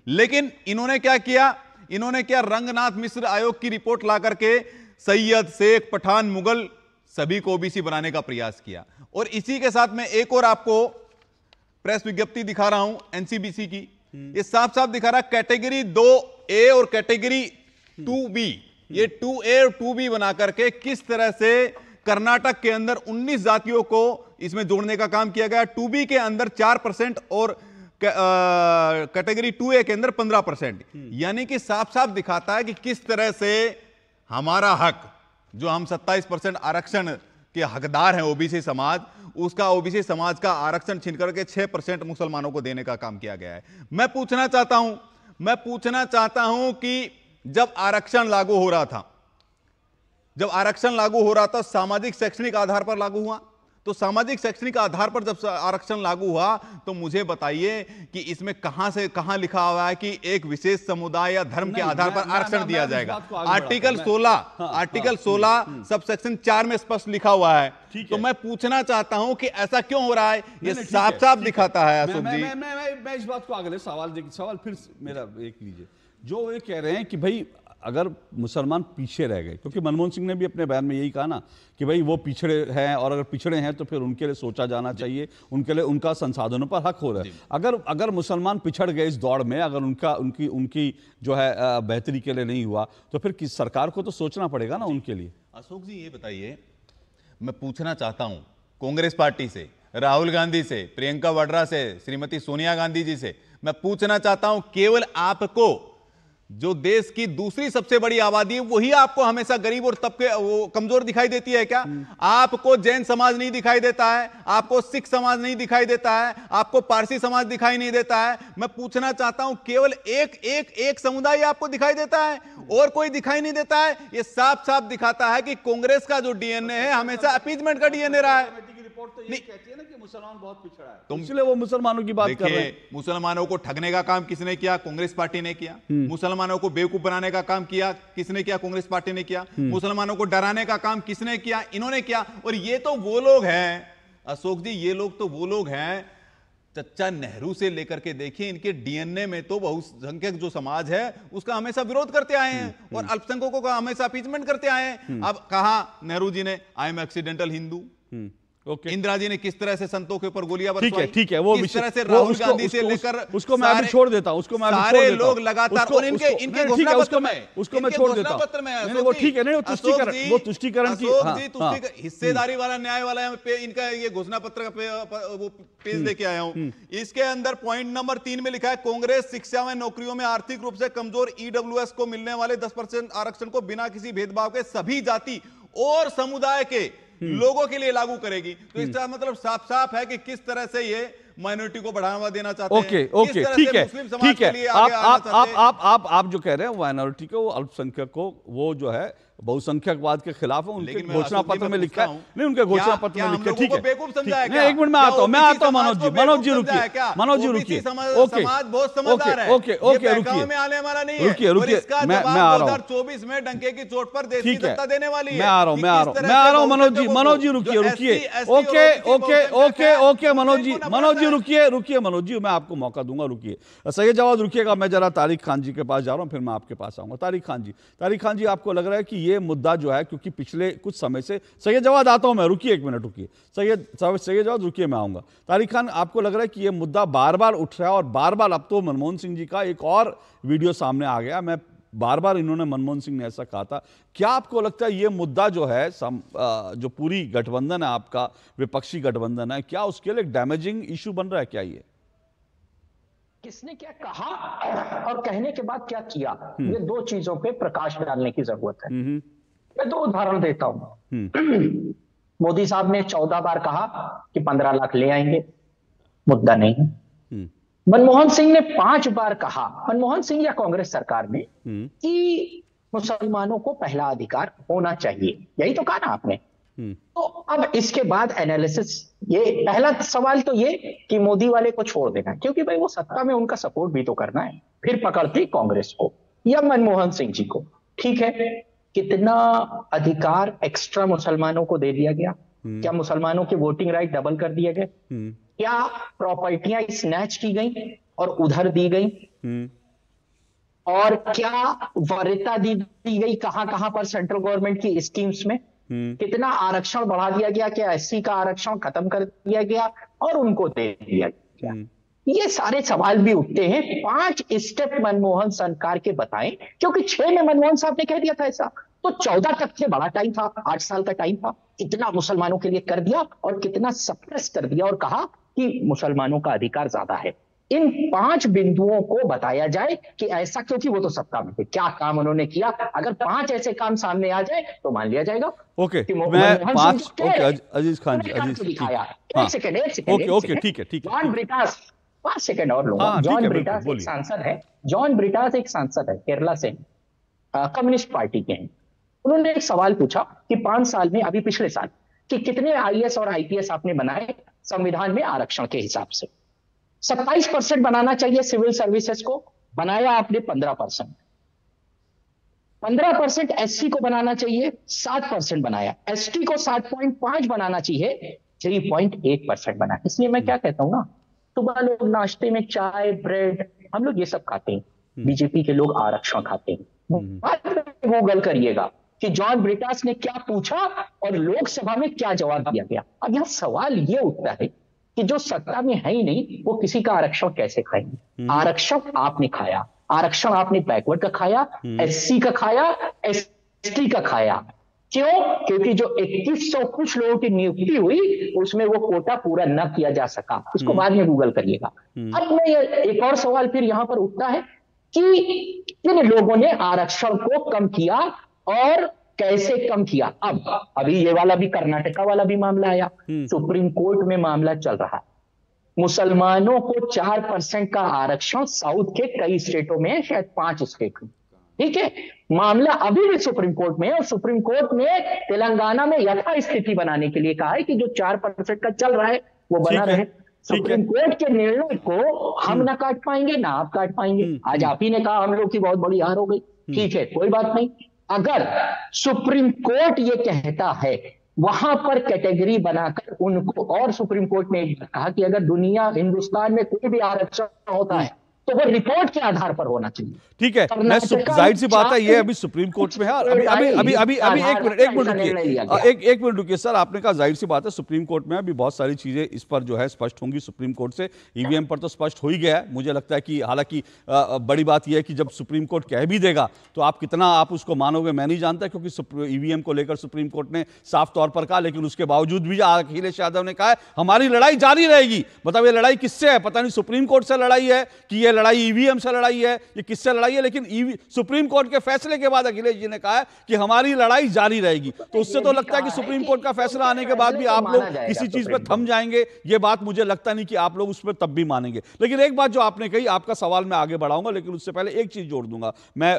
[SPEAKER 8] लेकिन इन्होंने क्या किया? इन्होंने क्या, रंगनाथ मिश्र आयोग की रिपोर्ट ला करके सैयद, शेख, पठान, मुगल सभी को ओबीसी बनाने का प्रयास किया। और इसी के साथ मैं एक और आपको प्रेस विज्ञप्ति दिखा रहा हूं एनसीबीसी की। ये साफ साफ दिखा रहा है कैटेगरी 2A और कैटेगरी 2B, ये 2A और 2B बना करके किस तरह से कर्नाटक के अंदर 19 जातियों को इसमें जोड़ने का काम किया गया। 2B के अंदर 4% और कैटेगरी 2A के अंदर 15%। यानी कि साफ साफ दिखाता है कि किस तरह से हमारा हक, जो हम 27% आरक्षण के हकदार हैं ओबीसी समाज, उसका ओबीसी समाज का आरक्षण छीन करके 6% मुसलमानों को देने का काम किया गया है। मैं पूछना चाहता हूं कि जब आरक्षण लागू हो रहा था सामाजिक शैक्षणिक आधार पर लागू हुआ। तो सामाजिक शैक्षणिक आधार पर जब आरक्षण लागू हुआ तो मुझे बताइए कि इसमें कहां से कहां लिखा हुआ है कि एक विशेष समुदाय या धर्म के आधार पर आरक्षण दिया जाएगा। आर्टिकल 16 सबसेक्शन 4 में स्पष्ट लिखा हुआ है। तो मैं पूछना चाहता हूं कि ऐसा क्यों हो रहा है, ये साफ साफ दिखाता है अशोक जी।
[SPEAKER 1] मैं इस बात को आगे सवाल फिर मेरा एक लीजिए। जो ये कह रहे हैं कि भाई अगर मुसलमान पीछे रह गए, क्योंकि मनमोहन सिंह ने भी अपने बयान में यही कहा ना कि भाई वो पिछड़े हैं, और अगर पिछड़े हैं तो फिर उनके लिए सोचा जाना चाहिए, उनके लिए उनका संसाधनों पर हक हो रहा है। अगर मुसलमान पिछड़ गए इस दौड़ में, अगर उनकी जो है बेहतरी के लिए नहीं हुआ, तो फिर किस सरकार को तो सोचना पड़ेगा ना उनके लिए।
[SPEAKER 8] अशोक जी ये बताइए, मैं पूछना चाहता हूं कांग्रेस पार्टी से, राहुल गांधी से, प्रियंका वाड्रा से, श्रीमती सोनिया गांधी जी से, मैं पूछना चाहता हूं, केवल आपको जो देश की दूसरी सबसे बड़ी आबादी है वही आपको हमेशा गरीब और तबके वो कमजोर दिखाई देती है क्या? आपको जैन समाज नहीं दिखाई देता है, आपको सिख समाज नहीं दिखाई देता है, आपको पारसी समाज दिखाई नहीं देता है? मैं पूछना चाहता हूं, केवल एक समुदाय आपको दिखाई देता है और कोई दिखाई नहीं देता है? ये साफ साफ दिखाता है कि कांग्रेस का जो डीएनए है हमेशा अपीजमेंट का डीएनए रहा है।
[SPEAKER 1] तो ये कहती है ना कि मुसलमान बहुत पिछड़ा है, इसलिए वो मुसलमानों की बात कर रहे हैं।
[SPEAKER 8] मुसलमानों को ठगने का काम किसने किया? कांग्रेस पार्टी ने किया। मुसलमानों को बेवकूफ बनाने का काम किया किसने किया? कांग्रेस पार्टी ने किया। मुसलमानों को डराने का काम किसने किया? इन्होंने किया। और ये तो वो लोग हैं अशोक जी, ये लोग तो वो लोग हैं, चच्चा नेहरू से लेकर के देखिए, इनके डीएनए में तो बहुसंख्यक जो समाज है उसका हमेशा विरोध करते आए हैं और अल्पसंख्यकों का हमेशा अपीजमेंट करते आए हैं। अब कहा नेहरू जी ने I am accidental Hindu, Indira ji ने किस तरह से संतों के ऊपर गोलियां बरसवाई,
[SPEAKER 1] ठीक है, वो
[SPEAKER 8] किस तरह से राहुल गांधी से लेकर
[SPEAKER 1] उसको मैं अभी छोड़ देता हूं,
[SPEAKER 8] सारे लोग लगातार और इनके घोषणा पत्र में,
[SPEAKER 1] उसको मैं छोड़ देता हूं। वो ठीक है, नहीं वो तुष्टीकरण की
[SPEAKER 8] हिस्सेदारी वाला न्याय वाला इनका ये घोषणा पत्र का वो पेज लेके आया हूं। इसके अंदर पॉइंट नंबर 3 में लिखा है, कांग्रेस शिक्षा में नौकरियों में आर्थिक रूप से कमजोर ईडब्ल्यूएस को मिलने वाले 10% आरक्षण को बिना किसी भेदभाव के सभी जाति और समुदाय के लोगों के लिए लागू करेगी। तो इसका मतलब साफ साफ है कि किस तरह से ये माइनॉरिटी को बढ़ावा देना चाहते हैं।
[SPEAKER 1] ओके, ठीक है। आप जो कह रहे हैं माइनॉरिटी को, अल्पसंख्यक को, वो जो है बहुसंख्यक के खिलाफ है, उनके घोषणा पत्र में लिखा है। नहीं, उनके घोषणा पत्र में लिखा है, ठीक है। एक मिनट में आता हूं मनोज जी रुकिए।
[SPEAKER 8] समाज बहुत समझदार है,
[SPEAKER 1] ओके
[SPEAKER 8] में आने वाला नहीं है।
[SPEAKER 1] रुकिए, मैं आ रहा हूं।
[SPEAKER 8] 2024 में डंके की चोट पर देश की सत्ता देने वाली है।
[SPEAKER 1] मैं आ रहा हूं मनोज जी रुकिए। ओके मनोज जी मैं आपको मौका दूंगा, रुकिए। सही जवाब रुकिएगा। मैं जरा तारिक खान जी के पास जा रहा हूं, फिर मैं आपके पास आऊंगा। तारिक खान जी आपको लग रहा है कि ये मुद्दा जो है, क्योंकि पिछले कुछ समय से, सही जवाब आता हूं मैं, रुकिए एक मिनट, रुकिए। सही जवाब रुकिए, मैं आऊंगा। तारिक खान, आपको लग रहा है कि ये मुद्दा बार बार उठ रहा है और बार बार, अब तो मनमोहन सिंह जी का एक और वीडियो सामने आ गया, मैं बार बार इन्होंने, मनमोहन सिंह ने ऐसा कहा था, क्या आपको लगता है ये मुद्दा जो है, जो पूरी गठबंधन है आपका, विपक्षी गठबंधन है, क्या उसके लिए डैमेजिंग इशू बन रहा है? क्या ये
[SPEAKER 9] किसने क्या कहा और कहने के बाद क्या किया, ये दो चीजों पे प्रकाश डालने की जरूरत है। मैं दो उदाहरण देता हूं। मोदी साहब ने 14 बार कहा कि 15 लाख ले आएंगे, मुद्दा नहीं है। मनमोहन सिंह ने 5 बार कहा, मनमोहन सिंह या कांग्रेस सरकार ने, कि मुसलमानों को पहला अधिकार होना चाहिए, यही तो कहा ना आपने। तो अब इसके बाद एनालिसिस, ये पहला सवाल तो ये कि मोदी वाले को छोड़ देना, क्योंकि भाई वो सत्ता में, उनका सपोर्ट भी तो करना है। फिर पकड़ती कांग्रेस को या मनमोहन सिंह जी को। ठीक है, कितना अधिकार एक्स्ट्रा मुसलमानों को दे दिया गया? क्या मुसलमानों के वोटिंग राइट डबल कर दिए गए? क्या प्रॉपर्टियां स्नैच की गई और उधर दी गई? और क्या वरीयता दी गई कहां पर सेंट्रल गवर्नमेंट की स्कीम्स में? कितना आरक्षण बढ़ा दिया गया? क्या एससी का आरक्षण खत्म कर दिया गया और उनको दे दिया गया? ये सारे सवाल भी उठते हैं। 5 स्टेप मनमोहन सरकार के बताएं, क्योंकि 6 में मनमोहन साहब ने कह दिया था ऐसा, तो 14 तक से बड़ा टाइम था, 8 साल का टाइम था। इतना मुसलमानों के लिए कर दिया और कितना सप्रेस कर दिया और कहा कि मुसलमानों का अधिकार ज्यादा है। इन 5 बिंदुओं को बताया जाए कि ऐसा, क्योंकि वो तो सत्ता में थे, क्या काम उन्होंने किया। अगर 5 ऐसे काम सामने आ जाए तो मान लिया जाएगा।
[SPEAKER 1] ओके, मैं 5, ओके अजीज खान जी,
[SPEAKER 9] एक सेकंड
[SPEAKER 1] ओके ठीक है।
[SPEAKER 9] जॉन ब्रिटास, 5 सेकंड और लूंगा। जॉन ब्रिटास एक सांसद है, जॉन ब्रिटास एक सांसद है, केरला से, कम्युनिस्ट पार्टी के हैं। उन्होंने एक सवाल पूछा कि 5 साल में, अभी पिछले साल, कि कितने आईएएस और आईपीएस आपने बनाए संविधान में आरक्षण के हिसाब से। 27% बनाना चाहिए सिविल सर्विसेज को, बनाया आपने 15%। 15% एससी को बनाना चाहिए, 7% बनाया। एसटी को 7.5 बनाना चाहिए, 3.8% बना। इसलिए मैं क्या कहता हूं ना, सुबह लोग नाश्ते में चाय ब्रेड, हम लोग ये सब खाते हैं, बीजेपी के लोग आरक्षण खाते हैं। गूगल करिएगा कि जॉन ब्रिटास ने क्या पूछा और लोकसभा में क्या जवाब दिया गया। अब यहां सवाल ये उठता है कि जो सत्ता में है ही नहीं, वो किसी का आरक्षण कैसे खाएंगे। आरक्षण आपने खाया, आरक्षण आपने बैकवर्ड का खाया, एससी का खाया, एसटी का खाया। क्यों? क्योंकि जो 2100 कुछ लोगों की नियुक्ति हुई उसमें वो कोटा पूरा न किया जा सका। इसको बाद में गूगल करिएगा। अब मैं ये एक और सवाल फिर यहां पर उठता है कि किन लोगों ने आरक्षण को कम किया और कैसे कम किया। अब अभी ये वाला भी, कर्नाटका वाला भी मामला आया, सुप्रीम कोर्ट में मामला चल रहा है। मुसलमानों को 4% का आरक्षण साउथ के कई स्टेटों में है, शायद 5 स्टेट में, ठीक है। मामला अभी भी सुप्रीम कोर्ट में है और सुप्रीम कोर्ट ने तेलंगाना में यथास्थिति बनाने के लिए कहा है कि जो 4% का चल रहा है वो बना रहे। सुप्रीम कोर्ट के निर्णय को हम ना काट पाएंगे ना आप काट पाएंगे। आज आप ही ने कहा हम लोग की बहुत बड़ी हार हो गई, ठीक है, कोई बात नहीं। अगर सुप्रीम कोर्ट ये कहता है, वहां पर कैटेगरी बनाकर उनको, और सुप्रीम कोर्ट ने कहा कि अगर दुनिया, हिंदुस्तान में कोई भी आरक्षण होता है तो वो रिपोर्ट के आधार पर होना चाहिए,
[SPEAKER 1] ठीक है। मैं जाहिर सी बात है ये अभी सुप्रीम कोर्ट में है। अभी एक मिनट रुकिए सर। आपने कहा जाहिर सी बात है सुप्रीम कोर्ट में, अभी बहुत सारी चीजें इस पर जो है स्पष्ट होंगी सुप्रीम कोर्ट से। ईवीएम पर तो स्पष्ट हो ही गया है। मुझे लगता है कि हालांकि बड़ी बात यह है कि जब सुप्रीम कोर्ट कह भी देगा तो आप कितना आप उसको मानोगे मैं नहीं जानता, क्योंकि ईवीएम को लेकर सुप्रीम कोर्ट ने साफ तौर पर कहा, लेकिन उसके बावजूद भी अखिलेश यादव ने कहा है हमारी लड़ाई जारी रहेगी। बताओ ये लड़ाई किससे है? पता नहीं सुप्रीम कोर्ट से लड़ाई है कि ये लड़ाई ईवीएम से लड़ाई है, ये किससे लड़ाई है, लेकिन सुप्रीम कोर्ट के फैसले के बाद अखिलेश जी ने कहा है कि हमारी लड़ाई जारी रहेगी। तो उससे तो लगता है कि सुप्रीम कोर्ट का फैसला आने के बाद भी आप लोग किसी चीज पे थम जाएंगे। ये बात मुझे लगता नहीं कि आप लोग उस पर तब भी मानेंगे। लेकिन एक बात जो आपने कही, आपका सवाल मैं आगे बढ़ाऊंगा, लेकिन उससे पहले एक चीज जोड़ दूंगा मैं।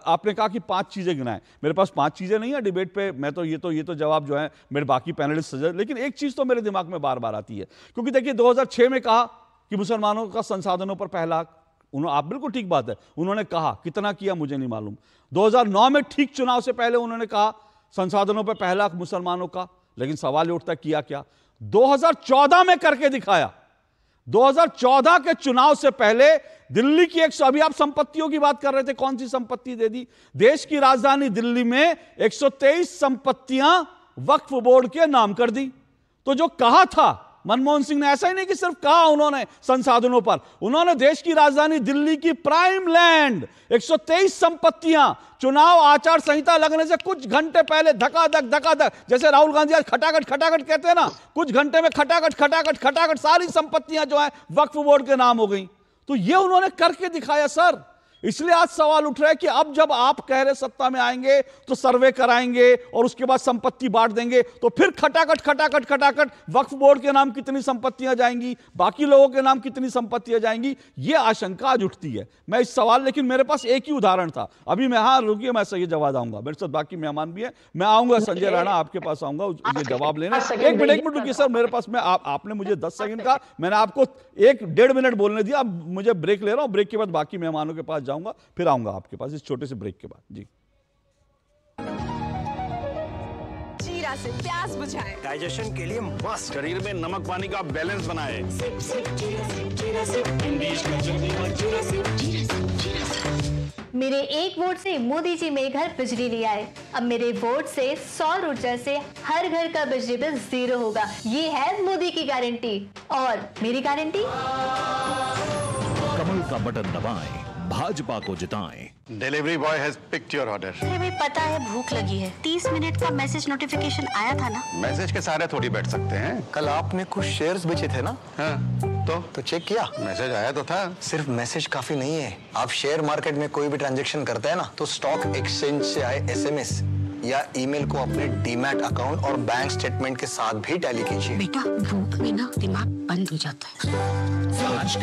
[SPEAKER 1] आपने कहा कि 5 चीजें गिनाएं, मेरे पास 5 चीजें नहीं है डिबेट पे। मैं तो ये तो जवाब जो है मेरे बाकी पैनलिस्ट सजेस्ट, लेकिन एक चीज तो मेरे दिमाग में बार बार आती है, क्योंकि देखिए 2006 में कहा कि मुसलमानों का संसाधनों पर पहला, आप बिल्कुल ठीक बात है, उन्होंने कहा, कितना किया मुझे नहीं मालूम। 2009 में ठीक चुनाव से पहले उन्होंने कहा संसाधनों पर पहला हक मुसलमानों का, लेकिन सवाल उठता किया क्या? 2014 में करके दिखाया। 2014 के चुनाव से पहले दिल्ली की अभी आप संपत्तियों की बात कर रहे थे, कौन सी संपत्ति दे दी? देश की राजधानी दिल्ली में 123 संपत्तियां वक्फ बोर्ड के नाम कर दी। तो जो कहा था मनमोहन सिंह ने, ऐसा ही नहीं कि सिर्फ कहा उन्होंने संसाधनों पर, उन्होंने देश की राजधानी दिल्ली की प्राइम लैंड 123 संपत्तियां चुनाव आचार संहिता लगने से कुछ घंटे पहले धकाधक, जैसे राहुल गांधी आज खटाखट कहते हैं ना, कुछ घंटे में खटाखट सारी संपत्तियां जो है वक्फ बोर्ड के नाम हो गई। तो ये उन्होंने करके दिखाया सर। इसलिए आज सवाल उठ रहा है कि अब जब आप कह रहे सत्ता में आएंगे तो सर्वे कराएंगे और उसके बाद संपत्ति बांट देंगे, तो फिर खटाखट वक्फ बोर्ड के नाम कितनी संपत्तियां जाएंगी, बाकी लोगों के नाम कितनी संपत्तियां जाएंगी, ये आशंका आज उठती है। मैं इस सवाल, लेकिन मेरे पास एक ही उदाहरण था अभी। मैं हाँ रुकिए, मैं सही जवाब आऊंगा, मेरे साथ बाकी मेहमान भी है, मैं आऊंगा संजय राणा आपके पास आऊंगा ये जवाब लेने। एक मिनट रुकिए सर, मेरे पास में आपने मुझे 10 सेकंड का, मैंने आपको 1-1.5 मिनट बोलने दिया। अब मुझे ब्रेक ले रहा हूं, ब्रेक के बाद बाकी मेहमानों के पास जाऊंगा, फिर आऊंगा आपके पास इस छोटे से ब्रेक के बाद। जी,
[SPEAKER 10] जीरा से प्यास बुझाए,
[SPEAKER 11] डाइजेशन के लिए मस्त, शरीर में नमक पानी का बैलेंस बनाए।
[SPEAKER 12] मेरे एक वोट से मोदी जी मेरे घर बिजली ले आए। अब मेरे वोट से सौर ऊर्जा से हर घर का बिजली बिल 0 होगा। ये है मोदी की गारंटी। और मेरी गारंटी,
[SPEAKER 13] कमल का बटन दबाएं, भाजपा को जिताएं।
[SPEAKER 11] Delivery boy has picked your order.
[SPEAKER 14] हमें पता है भूख लगी है। 30 मिनट का मैसेज नोटिफिकेशन आया था ना?
[SPEAKER 11] मैसेज के सारे थोड़ी बैठ सकते हैं।
[SPEAKER 15] कल आपने कुछ शेयर्स बेचे थे ना?
[SPEAKER 11] हाँ।
[SPEAKER 15] तो चेक किया? मैसेज आया तो था। सिर्फ मैसेज काफी नहीं है, आप शेयर मार्केट में कोई भी ट्रांजैक्शन करते हैं ना, तो स्टॉक एक्सचेंज से आए एसएमएस या ईमेल को अपने डीमैट अकाउंट और बैंक स्टेटमेंट के साथ भी टैली कीजिए।
[SPEAKER 14] बेटा भूख में ना दिमाग बंद हो जाता है।
[SPEAKER 16] समझ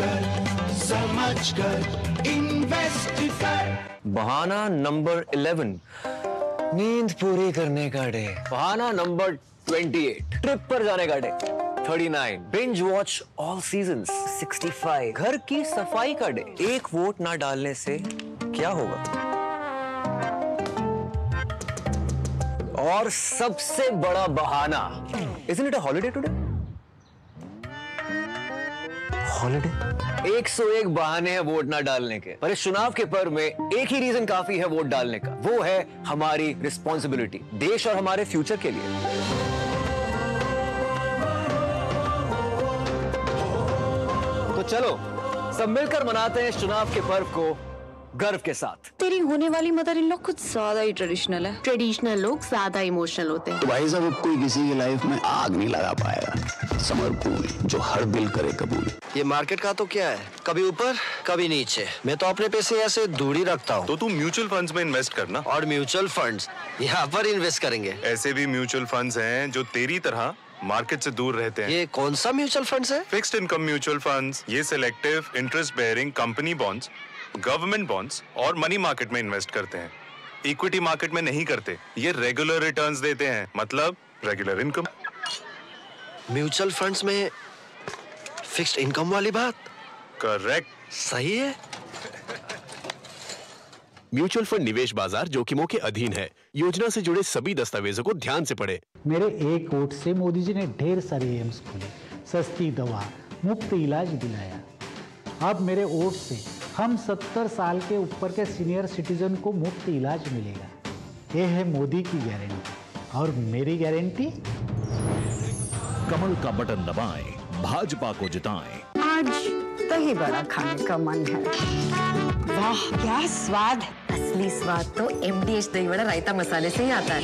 [SPEAKER 16] कर इन्वेस्ट कर।
[SPEAKER 17] बहाना नंबर 11, नींद पूरी करने का डे। बहाना नंबर 28, ट्रिप पर जाने का day. 39, binge watch all seasons. 65, घर की सफाई का डे। एक वोट ना डालने से क्या होगा? और सबसे बड़ा बहाना, isn't it a holiday today? Holiday? 101 बहाने हैं वोट ना डालने के, पर इस चुनाव के पर्व में एक ही रीजन काफी है वोट डालने का, वो है हमारी रिस्पॉन्सिबिलिटी, देश और हमारे फ्यूचर के लिए। तो चलो सब मिलकर मनाते हैं इस चुनाव के पर्व को गर्व के साथ।
[SPEAKER 18] तेरी होने वाली मदर इन लॉ कुछ ज्यादा ही ट्रेडिशनल है।
[SPEAKER 14] ट्रेडिशनल लोग ज्यादा इमोशनल होते हैं।
[SPEAKER 19] तो भाई साहब कोई किसी की लाइफ में आग नहीं लगा पाएगा। समर कूल जो हर दिल करे कबूल।
[SPEAKER 17] ये मार्केट का तो क्या है, कभी ऊपर कभी नीचे। मैं तो अपने पैसे ऐसे दूर ही रखता हूँ।
[SPEAKER 20] तो तू म्यूचुअल फंड्स में इन्वेस्ट करना।
[SPEAKER 17] और म्यूचुअल फंड्स यहाँ पर इन्वेस्ट करेंगे।
[SPEAKER 20] ऐसे भी म्यूचुअल फंड्स हैं जो तेरी तरह मार्केट से दूर रहते हैं।
[SPEAKER 17] ये कौन सा म्यूचुअल फंड्स है?
[SPEAKER 20] Fixed income mutual funds. ये selective interest bearing company bonds, government bonds और मनी मार्केट में इन्वेस्ट करते हैं। इक्विटी मार्केट में नहीं करते। ये रेगुलर रिटर्न्स देते हैं, मतलब रेगुलर इनकम।
[SPEAKER 17] म्यूचुअल फंड्स में फिक्स्ड इनकम वाली बात?
[SPEAKER 20] करेक्ट।
[SPEAKER 17] सही है।
[SPEAKER 21] म्यूचुअल फंड निवेश बाजार जोखिमों के अधीन है। योजना से जुड़े सभी दस्तावेजों को ध्यान से पढ़ें।
[SPEAKER 22] मेरे एक वोट से मोदी जी ने ढेर सारे एम्स खोले, सस्ती दवा, मुफ्त इलाज दिलाया। अब मेरे वोट से हम 70 साल के ऊपर के सीनियर सिटीजन को मुफ्त इलाज मिलेगा। ये है मोदी की गारंटी। और मेरी गारंटी?
[SPEAKER 13] कमल का बटन दबाएं, भाजपा को जिताएं।
[SPEAKER 18] आज दही बड़ा खाने का मन है। वाह क्या स्वाद।
[SPEAKER 14] असली स्वाद तो MDH दही बड़ा रायता मसाले से ही आता है।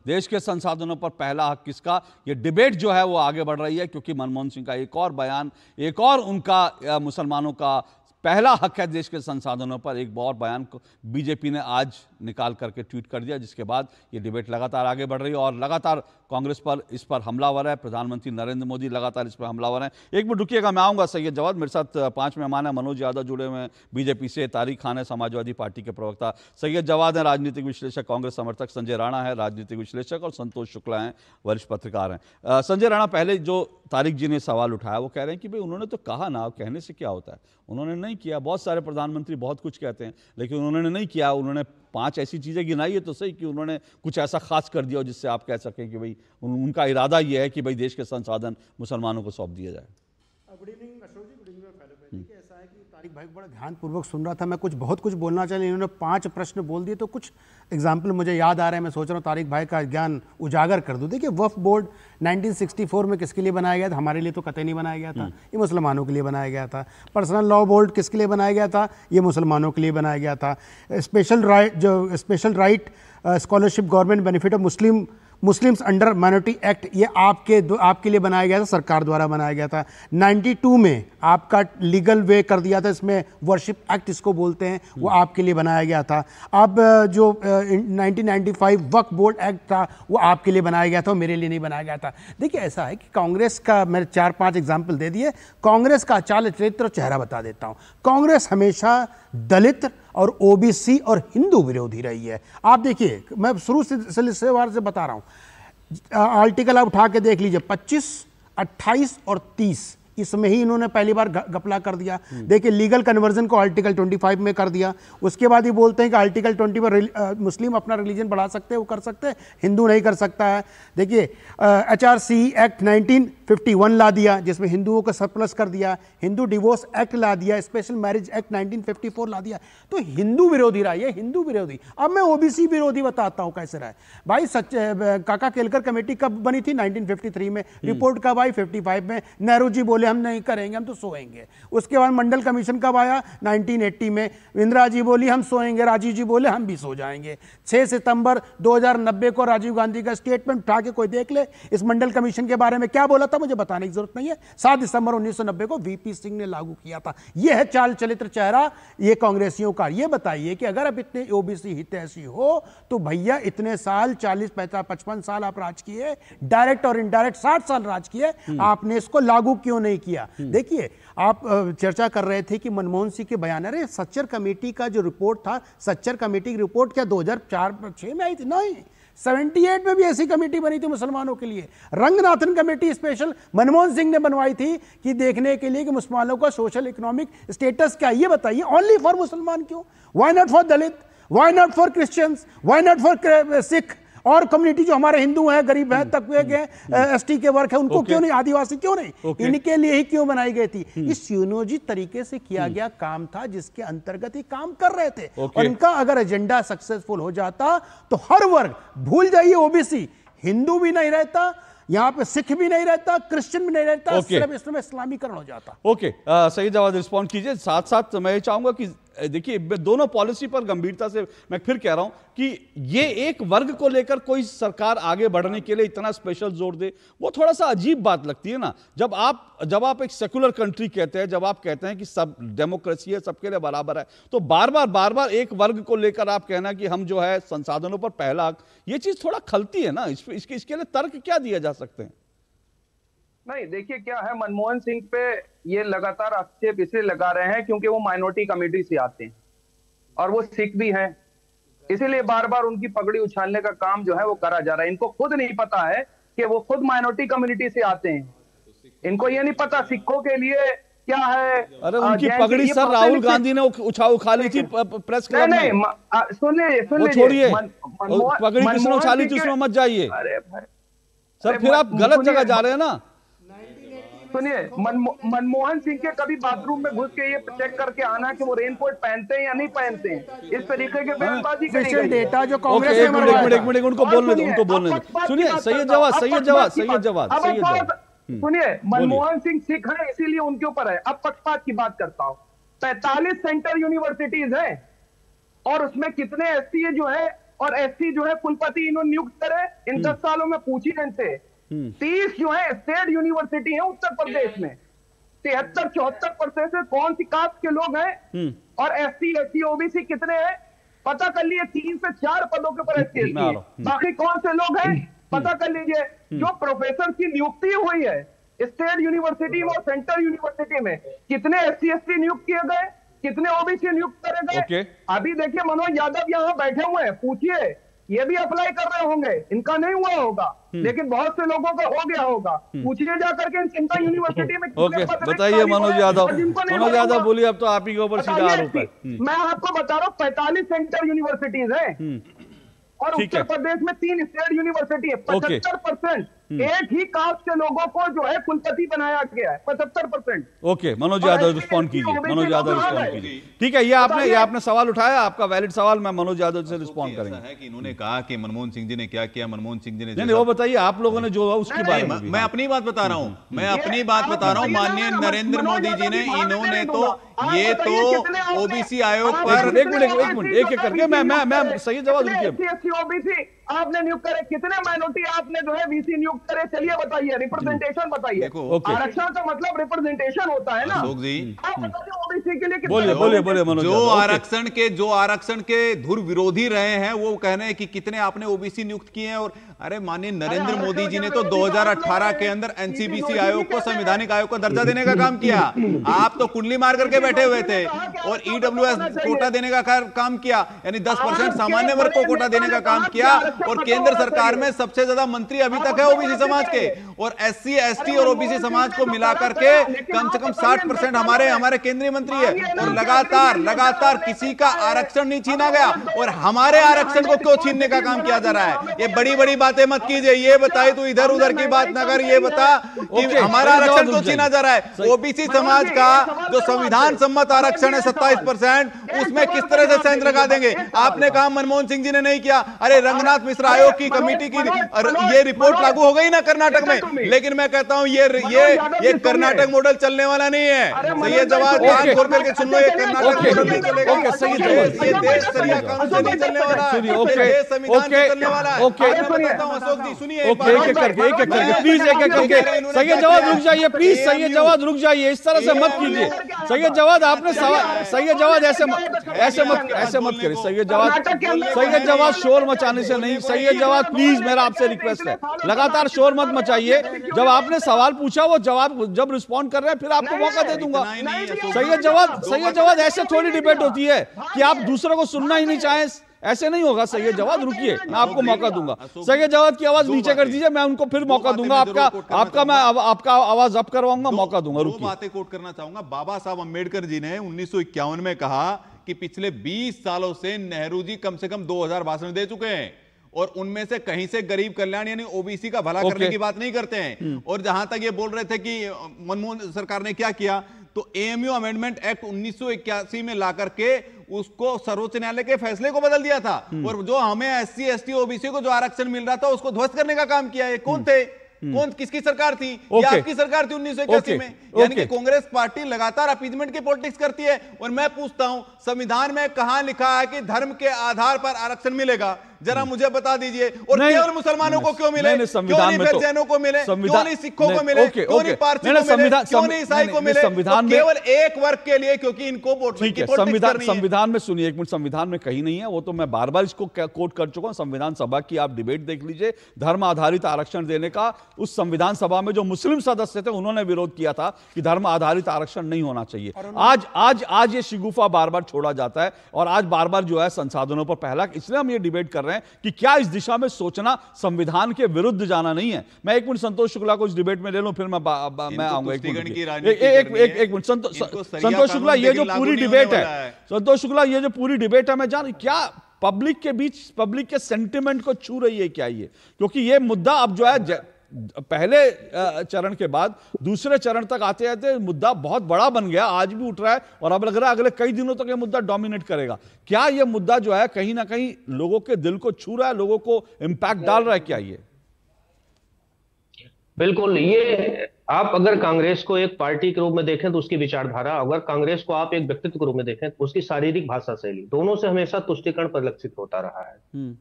[SPEAKER 1] देश के संसाधनों पर पहला हक किसका, ये डिबेट जो है वो आगे बढ़ रही है, क्योंकि मनमोहन सिंह का एक और बयान, एक और उनका मुसलमानों का पहला हक है देश के संसाधनों पर, एक और बयान को बीजेपी ने आज निकाल करके ट्वीट कर दिया, जिसके बाद ये डिबेट लगातार आगे बढ़ रही है और लगातार कांग्रेस पर इस पर हमलावर है। प्रधानमंत्री नरेंद्र मोदी लगातार इस पर हमलावर हैं। एक मिनट रुकिएगा, मैं आऊँगा। सैयद जवाद मेरे साथ 5 मेहमान हैं। मनोज यादव जुड़े हुए हैं बीजेपी से, तारिक खान है समाजवादी पार्टी के प्रवक्ता, सैयद जवाद हैं राजनीतिक विश्लेषक कांग्रेस समर्थक, संजय राणा है राजनीतिक विश्लेषक और संतोष शुक्ला हैं वरिष्ठ पत्रकार हैं। संजय राणा, पहले जो तारिक जी ने सवाल उठाया वो कह रहे हैं कि भाई उन्होंने तो कहा ना, कहने से क्या होता है, उन्होंने नहीं किया। बहुत सारे प्रधानमंत्री बहुत कुछ कहते हैं लेकिन उन्होंने नहीं किया। उन्होंने 5 ऐसी चीज़ें गिनाई है तो सही कि उन्होंने कुछ ऐसा खास कर दिया जिससे आप कह सकें कि भाई उनका इरादा ये है कि भाई देश के संसाधन मुसलमानों को सौंप दिया जाए।
[SPEAKER 3] गुड इवनिंग अशोक जी, गुड इवनिंग देखिए ऐसा है कि तारिक भाई बड़ा ध्यानपूर्वक सुन रहा था। मैं बहुत कुछ बोलना चाहिए, इन्होंने 5 प्रश्न बोल दिए तो कुछ एग्जाम्पल मुझे याद आ रहे हैं। मैं सोच रहा हूँ तारिक भाई का ज्ञान उजागर कर दूँ। देखिए वक्फ बोर्ड 1964 में किसके लिए बनाया गया था? हमारे लिए तो कतई नहीं बनाया गया था, ये मुसलमानों के लिए बनाया गया था। पर्सनल लॉ बोर्ड किसके लिए बनाया गया था? ये मुसलमानों के लिए बनाया गया था। Special right scholarship government benefit of Muslims under minority act, ये आपके लिए बनाया गया था, सरकार द्वारा बनाया गया था। 92 में आपका लीगल वे कर दिया था, इसमें वर्शिप एक्ट इसको बोलते हैं, वो आपके लिए बनाया गया था। अब जो 1995 वक्फ बोर्ड एक्ट था वो आपके लिए बनाया गया था, वो मेरे लिए नहीं बनाया गया था। देखिए ऐसा है कि कांग्रेस का, मैंने 4-5 एग्जाम्पल दे दिए, कांग्रेस का चाल चरित्र चेहरा बता देता हूँ। कांग्रेस हमेशा दलित और ओबीसी और हिंदू विरोधी रही है। आप देखिए, मैं शुरू से बता रहा हूँ, आर्टिकल आप उठा के देख लीजिए, 25, 28 और 30, इसमें ही इन्होंने पहली बार घपला कर दिया। देखिए लीगल कन्वर्जन को आर्टिकल 25 में कर दिया। उसके बाद ये बोलते हैं कि आर्टिकल 20 में मुस्लिम अपना रिलीजन बढ़ा सकते हैं, वो कर सकते हैं, हिंदू नहीं कर सकता है। देखिए HRC एक्ट
[SPEAKER 2] 51 ला दिया जिसमें हिंदुओं को सरप्लस कर दिया, हिंदू डिवोर्स एक्ट ला दिया, स्पेशल मैरिज एक्ट 1954 ला दिया। तो हिंदू विरोधी रहा, ये हिंदू विरोधी। अब मैं ओबीसी विरोधी बताता हूं कैसे रहा है भाई। काका केलकर कमेटी कब बनी थी? 1953 में। रिपोर्ट कब आई? 55 में। नेहरू जी बोले हम नहीं करेंगे, हम तो सोएंगे। उसके बाद मंडल कमीशन कब आया? 1980 में। इंदिरा जी बोली हम सोएंगे, राजीव जी बोले हम भी सो जाएंगे। 6 सितंबर 2090 को राजीव गांधी का स्टेटमेंट उठा के कोई देख ले, इस मंडल कमीशन के बारे में क्या बोला था मुझे बताने की जरूरत नहीं है। 7 दिसंबर 1990 को वीपी सिंह ने लागू किया था। यह है चाल चरित्र चेहरा ये कांग्रेसियों का। ये बताइए कि अगर अब इतने ओबीसी हितैषी हो तो भैया इतने साल 40-55 साल आप राज किए, डायरेक्ट और इनडायरेक्ट 60 साल राज किए, आपने इसको लागू क्यों नहीं किया? देखिए आप चर्चा कर रहे थे कि मनमोहन सिंह के बयान, अरे सच्चर कमेटी का जो रिपोर्ट था, सच्चर कमेटी की रिपोर्ट क्या 2004-06 में आई थी? नहीं, 78 में भी ऐसी कमेटी बनी थी मुसलमानों के लिए। रंगनाथन कमेटी स्पेशल मनमोहन सिंह ने बनवाई थी कि देखने के लिए कि मुसलमानों का सोशल इकोनॉमिक स्टेटस क्या। ये बताइए, ओनली फॉर मुसलमान क्यों? Why not for Dalit? Why not for Christians? Why not for Sikh और कम्युनिटी जो हमारे हिंदू हैं, गरीब हैं, तबके के एसटी के वर्ग है, उनको क्यों नहीं? आदिवासी क्यों नहीं? इनके लिए ही क्यों बनाई गई थी? इस सुनियोजित तरीके से किया गया काम था जिसके अंतर्गत ही काम कर रहे थे। और इनका अगर एजेंडा सक्सेसफुल हो जाता तो हर वर्ग, भूल जाइए ओबीसी, हिंदू भी नहीं रहता, यहाँ पे सिख भी नहीं रहता, क्रिश्चियन भी नहीं रहता, सिर्फ इसमें इस्लामीकरण हो जाता।
[SPEAKER 1] ओके, सही जवाब रिस्पॉन्ड कीजिए। साथ साथ मैं चाहूंगा कि देखिए दोनों पॉलिसी पर गंभीरता से मैं फिर कह रहा हूं कि ये एक वर्ग को लेकर कोई सरकार आगे बढ़ने के लिए इतना स्पेशल जोर दे, वो थोड़ा सा अजीब बात लगती है ना। जब आप एक सेकुलर कंट्री कहते हैं, जब आप कहते हैं कि सब डेमोक्रेसी है, सबके लिए बराबर है, तो बार बार एक वर्ग को लेकर आप कहना कि हम जो है संसाधनों पर पहला, ये चीज थोड़ा खलती है ना। इसके लिए तर्क क्या दिया जा सकते हैं?
[SPEAKER 7] नहीं, देखिए क्या है, मनमोहन सिंह पे ये लगातार आक्षेप इसलिए लगा रहे हैं क्योंकि वो माइनॉरिटी कम्युनिटी से आते हैं और वो सिख भी हैं, इसीलिए बार बार उनकी पगड़ी उछालने का काम जो है वो करा जा रहा है। इनको खुद नहीं पता है कि वो खुद माइनॉरिटी कम्युनिटी से आते हैं। इनको ये नहीं पता सिखों के लिए क्या है।
[SPEAKER 1] अरे उनकी पगड़ी सर राहुल गांधी ने उछाली थी प्रेस क्लब में।
[SPEAKER 7] नहीं, सुनिए
[SPEAKER 1] छोड़िए, पगड़ी किसने उछाली थी उसमें मत जाइए।
[SPEAKER 7] अरे भाई
[SPEAKER 1] सर, फिर आप गलत जगह जा रहे हैं ना।
[SPEAKER 7] सुनिए, मनमोहन सिंह के कभी बाथरूम में घुस के ये चेक करके आना कि वो रेनकोट पहनते हैं या नहीं पहनते हैं, इस तरीके के बयानबाजी करी गई।
[SPEAKER 2] डेटा जो कांग्रेस
[SPEAKER 1] एक मिनट उनको बोलने दो। सुनिए, सही जवाब।
[SPEAKER 7] सुनिए, मनमोहन सिंह सिख है इसीलिए उनके ऊपर है। अब पक्षपात की बात करता हूँ। 45 सेंटर यूनिवर्सिटीज है और उसमें कितने एससी जो है और एससी जो है कुलपति इन्होंने नियुक्त करे इन 10 सालों में? पूछी इनसे। 30 जो है स्टेट यूनिवर्सिटी है उत्तर प्रदेश में। 73-74% से कौन सी कास्ट के लोग हैं और एससी एसटी ओबीसी कितने हैं पता कर लिए। 3 से 4 पदों के ऊपर एससी एसटी, बाकी कौन से लोग हैं पता कर लीजिए। जो प्रोफेसर की नियुक्ति हुई है स्टेट यूनिवर्सिटी में और सेंट्रल यूनिवर्सिटी में, कितने एससी एसटी नियुक्त किए गए, कितने ओबीसी नियुक्त करे गए? अभी देखिए मनोज यादव यहाँ बैठे हुए हैं, पूछिए, ये भी अप्लाई कर रहे होंगे, इनका नहीं हुआ होगा लेकिन बहुत से लोगों का हो गया होगा। पूछिए जाकर के चिंता यूनिवर्सिटी में।
[SPEAKER 1] ओके, बताइए मनोज यादव बोलिए, अब तो आप ही के ऊपर सीधा आरोप है।
[SPEAKER 7] मैं आपको बता रहा हूँ 45 सेंटर यूनिवर्सिटीज है और उत्तर प्रदेश में 3 स्टेट यूनिवर्सिटी है। 75% एक ही कास्ट के लोगों को जो है कुलपति बनाया गया है, 75%।
[SPEAKER 1] ओके, मनोज यादव रिस्पॉन्ड कीजिए। ठीक है, ये आपने सवाल उठाया, आपका वैलिड सवाल, मैं मनोज यादव से रिस्पॉन्ड करेंगे।
[SPEAKER 8] है कि इन्होंने कहा कि मनमोहन सिंह जी ने क्या किया, मनमोहन सिंह जी ने
[SPEAKER 1] नहीं, वो बताइए आप लोगों ने जो उसकी बात।
[SPEAKER 8] मैं अपनी बात बता रहा हूँ, माननीय नरेंद्र मोदी जी ने, इन्होंने तो ओबीसी आयोग पर
[SPEAKER 1] एक मिनट करके मैं सही जवाब
[SPEAKER 7] ओबीसी आपने नियुक्त करे, कितने माइनॉरिटी आपने जो है वीसी नियुक्त करे, चलिए बताइए, रिप्रेजेंटेशन बताइए। आरक्षण का मतलब रिप्रेजेंटेशन होता है ना।
[SPEAKER 8] अशोक जी,
[SPEAKER 7] आप बताइए ओबीसी के लिए
[SPEAKER 1] बोलिए मनोज।
[SPEAKER 8] जो आरक्षण के धुर विरोधी रहे हैं वो कह रहे हैं कि कितने आपने ओबीसी नियुक्त किए हैं। और अरे माननीय नरेंद्र मोदी जी ने तो 2018 के अंदर एनसीबीसी आयोग को संवैधानिक आयोग का दर्जा देने का काम किया। आप तो कुंडली मार करके बैठे हुए थे और ईडब्ल्यूएस कोटा देने का काम किया, यानी 10% सामान्य वर्ग को कोटा देने का काम किया। और केंद्र सरकार में सबसे ज्यादा मंत्री अभी तक है ओबीसी समाज के, और एससी एसटी और ओबीसी समाज को मिलाकर के कम से कम 60% हमारे केंद्रीय मंत्री है, और लगातार किसी का आरक्षण नहीं छीना गया, और हमारे आरक्षण को क्यों छीनने का काम किया जा रहा है? ये बड़ी बड़ी बातें मत कीजिए, ये बताइए तो इधर उधर की बात ना कर, ये बता कि हमारा आरक्षण क्यों छीना जा रहा है? ओबीसी समाज का जो संविधान सम्मत आरक्षण है 27%, उसमें किस तरह से सेंस लगा देंगे? आपने कहा मनमोहन सिंह जी ने नहीं किया, अरे रंगनाथ मिश्रा आयोग की कमेटी की ये रिपोर्ट लागू हो गई ना कर्नाटक में, लेकिन मैं कहता हूं ये कर्नाटक मॉडल चलने वाला नहीं है। तो ये जवाब कान खोल करके सुन लो, ये कर्नाटक मॉडल नहीं चलेगा, ये देश सरिया कानून से नहीं चलने वाला है, ये संविधान से चलने वाला है। अशोक जी सुनिए,
[SPEAKER 1] एक एक करके प्लीज, एक एक करके सैयद जवाद रुक जाइए प्लीज, सैयद जवाद रुक जाइए, इस तरह से मत कीजिए सैयद जवाद, आपने सवाल सैयद जवाद ऐसे मत करिए सैयद जवाद शोर मचाने से नहीं, सैयद जवाद प्लीज मेरा आपसे रिक्वेस्ट है, लगातार शोर मत मचाइए। जब आपने सवाल पूछा वो जवाब जब रिस्पॉन्ड कर रहे हैं फिर आपको मौका दे दूंगा। सैयद जवाद ऐसे थोड़ी डिबेट होती है कि आप दूसरों को सुनना ही नहीं चाहें, ऐसे नहीं होगा। सैयद जवाद रुकिए, मैं आपको मौका दूंगा। सैयद जवाद की आवाज नीचे कर दीजिए, मैं उनको फिर मौका दूंगा, आपका आवाज अप करवाऊंगा, मौका दूंगा। रुकिए,
[SPEAKER 8] बातें कोट करना चाहूंगा। बाबा साहब अम्बेडकर जी ने 1951 में कहा कि पिछले 20 सालों से नेहरू जी कम से कम 2000 भाषण दे चुके हैं, और उनमें से कहीं से गरीब कल्याण यानी ओबीसी का भला करने की बात नहीं करते हैं। और जहां तक ये बोल रहे थे कि मनमोहन सरकार ने क्या किया, तो एएमयू अमेंडमेंट एक्ट 1981 में ला करके उसको सर्वोच्च न्यायालय के फैसले को बदल दिया था, और जो हमें एससी एसटी ओबीसी को जो आरक्षण मिल रहा था उसको ध्वस्त करने का काम किया है। कौन थे? किसकी सरकार थी? ये आपकी सरकार थी 1981 में। यानी कि कांग्रेस पार्टी लगातार अपीजमेंट की पॉलिटिक्स करती है। और मैं पूछता हूं, संविधान में कहां लिखा है कि धर्म के आधार पर आरक्षण मिलेगा? जरा मुझे बता दीजिए। और केवल मुसलमानों को क्यों मिले? क्यों नहीं फिर जैनों को मिले? क्यों नहीं सिखों को मिले? क्यों नहीं पारसी को मिले? क्यों नहीं ईसाई को मिले?
[SPEAKER 1] संविधान में
[SPEAKER 8] केवल एक वर्ग के लिए, क्योंकि इनको वोट की पॉलिटिक्स करनी है।
[SPEAKER 1] संविधान में सुनिए एक मिनट, संविधान में कहीं नहीं है, वो तो मैं बार बार इसको कोट कर चुका हूं। संविधान सभा की आप डिबेट देख लीजिए, धर्म आधारित आरक्षण देने का उस संविधान सभा में जो मुस्लिम सदस्य थे उन्होंने विरोध किया था कि धर्म आधारित आरक्षण नहीं होना चाहिए। आज ये शिगुफा बार बार छोड़ा जाता है, और आज बार बार जो है संसाधनों पर पहला, इसलिए हम ये डिबेट कर रहे हैं कि क्या इस दिशा में सोचना संविधान के विरुद्ध जाना नहीं है। मैं एक मिनट संतोष शुक्ला को इस डिबेट में ले लूं, फिर मैं आऊंगा। एक मिनट संतोष शुक्ला, ये जो पूरी डिबेट है, संतोष शुक्ला ये जो पूरी डिबेट है, मैं जान क्या पब्लिक के बीच, पब्लिक के सेंटिमेंट को छू रही है क्या ये? क्योंकि ये मुद्दा अब जो है पहले चरण के बाद दूसरे चरण तक आते आते मुद्दा बहुत बड़ा बन गया, आज भी उठ रहा है, और अब लग रहा है अगले कई दिनों तक ये मुद्दा डोमिनेट करेगा। क्या ये मुद्दा जो है कहीं ना कहीं लोगों के दिल को छू रहा है, लोगों को इंपैक्ट डाल रहा है क्या ये?
[SPEAKER 4] बिल्कुल। ये आप अगर कांग्रेस को एक पार्टी के रूप में देखें तो उसकी विचारधारा, अगर कांग्रेस को आप एक व्यक्तित्व के रूप में देखें तो उसकी शारीरिक भाषा शैली, दोनों से हमेशा तुष्टीकरण परिलक्षित होता रहा है।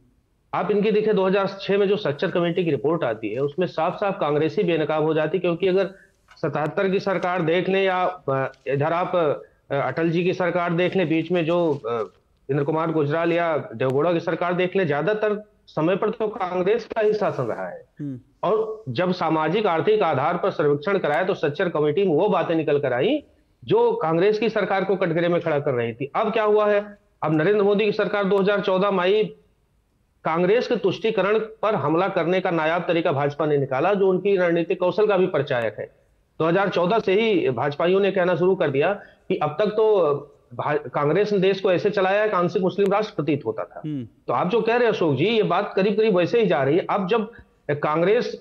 [SPEAKER 4] आप इनकी देखें 2006 में जो स्ट्रक्चर कमेटी की रिपोर्ट आती है उसमें साफ साफ कांग्रेसी बेनकाब हो जाती, क्योंकि अगर 77 की सरकार देख लें या इधर आप अटल जी की सरकार देख लें, बीच में जो इंद्र कुमार गुजराल या देवगौड़ा की सरकार देख लें, ज्यादातर समय पर तो कांग्रेस का ही शासन रहा है। और जब सामाजिक आर्थिक आधार पर सर्वेक्षण कराया तो स्ट्रक्चर कमेटी में वो बातें निकल कर आई जो कांग्रेस की सरकार को कटघरे में खड़ा कर रही थी। अब क्या हुआ है, अब नरेंद्र मोदी की सरकार 2014 में आई, कांग्रेस के तुष्टीकरण पर हमला करने का नायाब तरीका भाजपा ने निकाला, जो उनकी रणनीतिक कौशल का भी परिचायक है। 2014 से ही भाजपाइयों ने कहना शुरू कर दिया कि अब तक तो कांग्रेस ने देश को ऐसे चलाया है कि आंशिक मुस्लिम राष्ट्र प्रतीत होता था। तो आप जो कह रहे हैं अशोक जी, ये बात करीब करीब वैसे ही जा रही है। अब जब कांग्रेस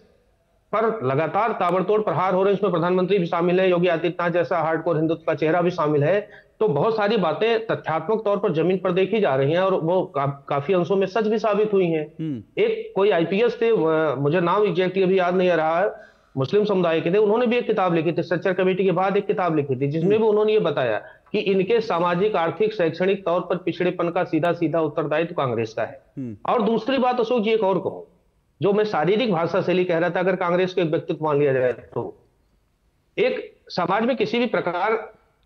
[SPEAKER 4] पर लगातार ताबड़तोड़ प्रहार हो रहे हैं, इसमें प्रधानमंत्री भी शामिल है, योगी आदित्यनाथ जैसा हार्डकोर हिंदुत्व का चेहरा भी शामिल है, तो बहुत सारी बातें तथ्यात्मक तौर पर जमीन पर देखी जा रही हैं और वो काफी अंशों में सच भी साबित हुई हैं। एक कोई आईपीएस थे, मुझे नाम एग्जैक्टली अभी याद नहीं आ रहा है, मुस्लिम समुदाय के थे, उन्होंने भी एक किताब लिखी थी, स्ट्रक्चर कमेटी के बाद एक किताब लिखी थी, जिसमें भी उन्होंने ये बताया कि इनके सामाजिक आर्थिक शैक्षणिक तौर पर पिछड़ेपन का सीधा सीधा उत्तरदायित्व कांग्रेस का है। और दूसरी बात अशोक जी एक और कहूं, जो मैं शारीरिक भाषा शैली कह रहा था, अगर कांग्रेस को एक व्यक्तित्व मान लिया जाए तो एक समाज में किसी भी प्रकार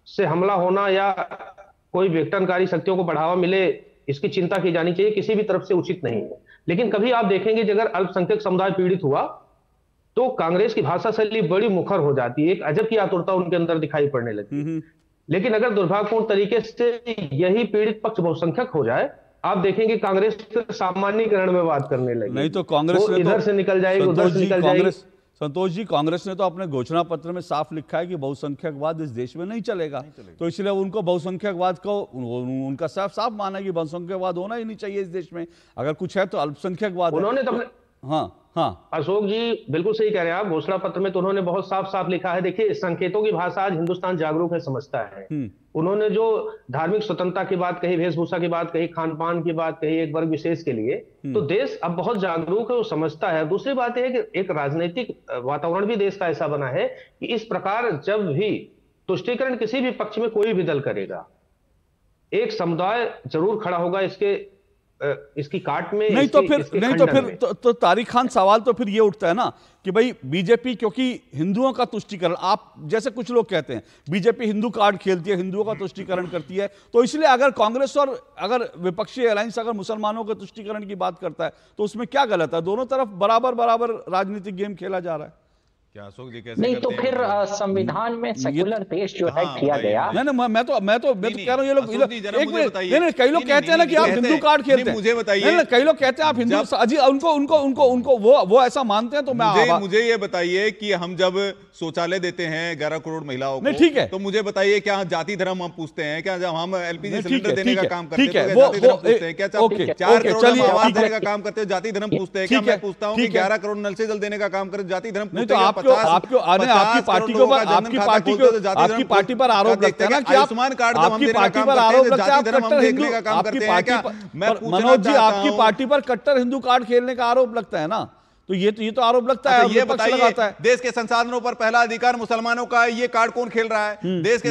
[SPEAKER 4] से हमला होना या कोई विघटनकारी शक्तियों को बढ़ावा मिले, इसकी चिंता की जानी चाहिए, किसी भी तरफ से उचित नहीं है। लेकिन कभी आप देखेंगे कि अगर अल्पसंख्यक समुदाय पीड़ित हुआ तो कांग्रेस की भाषा शैली बड़ी मुखर हो जाती है, एक अजब की आतुरता उनके अंदर दिखाई पड़ने लगती है। लेकिन अगर दुर्भाग्यपूर्ण तरीके से यही पीड़ित पक्ष बहुसंख्यक हो जाए आप देखेंगे कांग्रेस सामान्यकरण में बात करने लगी।
[SPEAKER 1] नहीं तो कांग्रेस ने
[SPEAKER 4] इधर से निकल जाएगी, उधर से निकल जाएगी।
[SPEAKER 1] संतोष जी, कांग्रेस ने तो अपने घोषणा पत्र में साफ लिखा है कि बहुसंख्यकवाद इस देश में नहीं चलेगा, तो इसलिए उनको बहुसंख्यकवाद को उनका साफ माना है कि बहुसंख्यकवाद होना ही नहीं चाहिए इस देश में, अगर कुछ है तो अल्पसंख्यकवाद।
[SPEAKER 4] उन्होंने तो
[SPEAKER 1] हाँ
[SPEAKER 4] अशोक जी बिल्कुल सही कह रहे हैं आप। घोषणा पत्र में तो उन्होंने बहुत साफ साफ लिखा है। देखिए, संकेतों की भाषा आज हिंदुस्तान जागरूक है, समझता है। उन्होंने जो धार्मिक स्वतंत्रता की बात कही, वेशभूषा की बात कही, खान पान की बात कही एक वर्ग विशेष के लिए, तो देश अब बहुत जागरूक है, वो समझता है। दूसरी बात यह है कि एक राजनीतिक वातावरण भी देश का ऐसा बना है कि इस प्रकार जब भी तुष्टीकरण किसी भी पक्ष में कोई भी दल करेगा, एक समुदाय जरूर खड़ा होगा इसकी काट में।
[SPEAKER 1] नहीं तो फिर तारिक खान, सवाल तो फिर ये उठता है ना कि भाई बीजेपी, क्योंकि हिंदुओं का तुष्टीकरण, आप जैसे कुछ लोग कहते हैं बीजेपी हिंदू कार्ड खेलती है, हिंदुओं का तुष्टीकरण करती है, तो इसलिए अगर कांग्रेस और अगर विपक्षी अलायंस अगर मुसलमानों के तुष्टीकरण की बात करता है तो उसमें क्या गलत है? दोनों तरफ बराबर राजनीतिक गेम खेला जा रहा है।
[SPEAKER 8] क्या अशोक जी कैसे
[SPEAKER 9] नहीं तो फिर संविधान में सेकुलर देश जो है किया गया।
[SPEAKER 1] नहीं, मैं तो कह रहा हूँ, ये लोग एक मिनट, कई लोग कहते हैं ना कि आप हिंदू कार्ड खेलते हैं,
[SPEAKER 8] मुझे बताइए।
[SPEAKER 1] कई लोग कहते हैं आप हिंदू, अजी उनको वो ऐसा मानते हैं, तो
[SPEAKER 8] मुझे ये बताइए कि हम जब शौचालय देते हैं 11 करोड़ महिलाओं को,
[SPEAKER 1] ठीक है,
[SPEAKER 8] तो मुझे बताइए क्या जाति धर्म हम पूछते हैं क्या? जब हम एलपीजी सिलेंडर देने का काम करते हैं
[SPEAKER 1] क्या
[SPEAKER 8] 4 करोड़ आवास देने का काम करते हैं जाति धर्म पूछते हैं क्या? मैं पूछता हूँ कि 11 करोड़ नल से जल देने का काम करते जाति धर्म पूछते हैं?
[SPEAKER 1] आपकी पार्टी पर आरोप लगता है ना कि
[SPEAKER 8] आयुष्मान कार्ड
[SPEAKER 1] आपकी पार्टी पर आरोप लगता है आप कट्टर हिंदू, मनोज जी आपकी पार्टी पर कट्टर हिंदू कार्ड खेलने का आरोप लगता है ना, तो ये तो आरोप लगता है।
[SPEAKER 8] ये बताइए, देश के संसाधनों पर पहला अधिकार मुसलमानों का है, ये कार्ड कौन खेल रहा है? देश के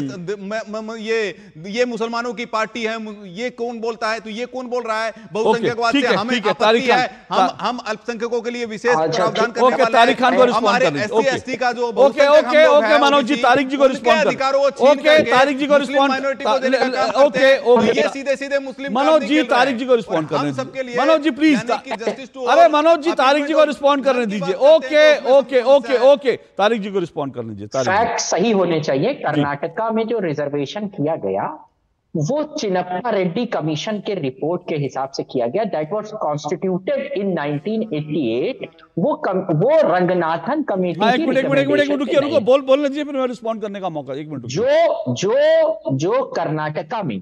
[SPEAKER 8] ये मुसलमानों की पार्टी है, ये कौन बोलता है? तो ये कौन बोल रहा है? बहुसंख्यकवाद से हमें आपत्ति है, हम अल्पसंख्यकों के लिए विशेष प्रावधान करने वाले हैं।
[SPEAKER 1] तारिक खान को रिस्पॉन्ड करने दीजिए।
[SPEAKER 8] एससी एसटी का जो
[SPEAKER 1] ओके मनोज जी, तारिक जी को रिस्पॉन्ड करने, ओके तारिक जी को रिस्पॉन्ड, ओके
[SPEAKER 8] सीधे मुस्लिम
[SPEAKER 1] मनोज जी तारिक जी को रिस्पॉन्ड करने, मनोज जी प्लीज, अरे मनोज जी तारिक जी को रिस्पॉन्ड करने दीजिए। ओके तारिक जी को रिस्पॉन्ड कर लीजिए।
[SPEAKER 9] फैक्ट सही होने चाहिए। कर्नाटका में जो रिजर्वेशन किया गया वो चिन्नप्पा रेड्डी कमीशन के रिपोर्ट के हिसाब से किया गया। दैट वाज कॉन्स्टिट्यूटेड इन 1988। वो रंगनाथन कमेटी की
[SPEAKER 1] रुकिए, बोलने दीजिए फिर मैं रिस्पॉन्ड करने का मौका। एक मिनट।
[SPEAKER 9] जो कर्नाटका में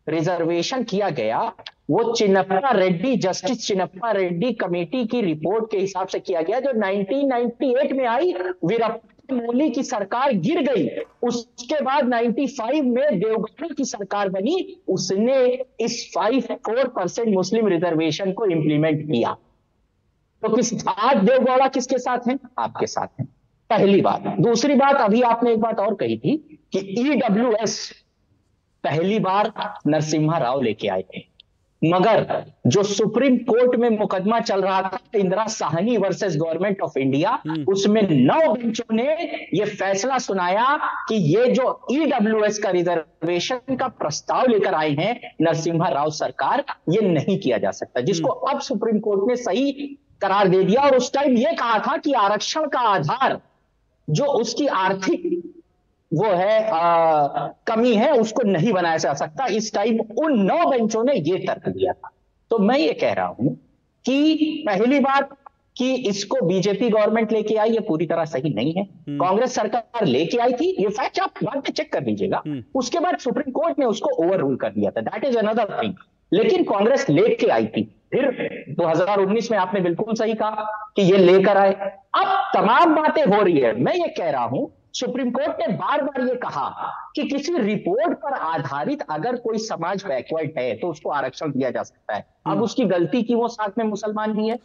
[SPEAKER 9] रिजर्वेशन किया गया वो जस्टिस चिन्नप्पा रेड्डी कमेटी की रिपोर्ट के हिसाब से किया गया, जो 1998 में आई। वीरप्पा मोइली की सरकार गिर गई, उसके बाद 95 में देवगौड़ा की सरकार बनी, उसने इस 4% मुस्लिम रिजर्वेशन को इंप्लीमेंट किया। तो आज देवगौड़ा किसके साथ हैं? आपके साथ हैं, पहली बात। दूसरी बात, अभी आपने एक बात और कही थी कि EWS पहली बार नरसिम्हा राव लेके आए थे, मगर जो सुप्रीम कोर्ट में मुकदमा चल रहा था Indira Sahni versus government of India, उसमें 9 बेंचों ने यह फैसला सुनाया कि ये जो EWS का रिजर्वेशन का प्रस्ताव लेकर आए हैं नरसिम्हा राव सरकार, ये नहीं किया जा सकता, जिसको अब सुप्रीम कोर्ट ने सही करार दे दिया। और उस टाइम ये कहा था कि आरक्षण का आधार जो उसकी आर्थिक वो है कमी है, उसको नहीं बनाया जा सकता। इस टाइम उन 9 बेंचों ने ये तर्क दिया था। तो मैं ये कह रहा हूं कि पहली बात कि इसको बीजेपी गवर्नमेंट लेके आई, ये पूरी तरह सही नहीं है। कांग्रेस सरकार लेके आई थी, ये फैक्ट आप बाद में चेक कर लीजिएगा। उसके बाद सुप्रीम कोर्ट ने उसको ओवर रूल कर दिया था, दैट इज अनदर थिंग। लेकिन कांग्रेस लेके आई थी, फिर 2019 में आपने बिल्कुल सही कहा कि ये लेकर आए। अब तमाम बातें हो रही है। मैं ये कह रहा हूं, सुप्रीम कोर्ट ने बार बार ये कहा कि किसी रिपोर्ट पर आधारित अगर कोई समाज बैकवर्ड है तो उसको आरक्षण दिया जा सकता है। अब उसकी गलती की वो साथ में मुसलमान भी है।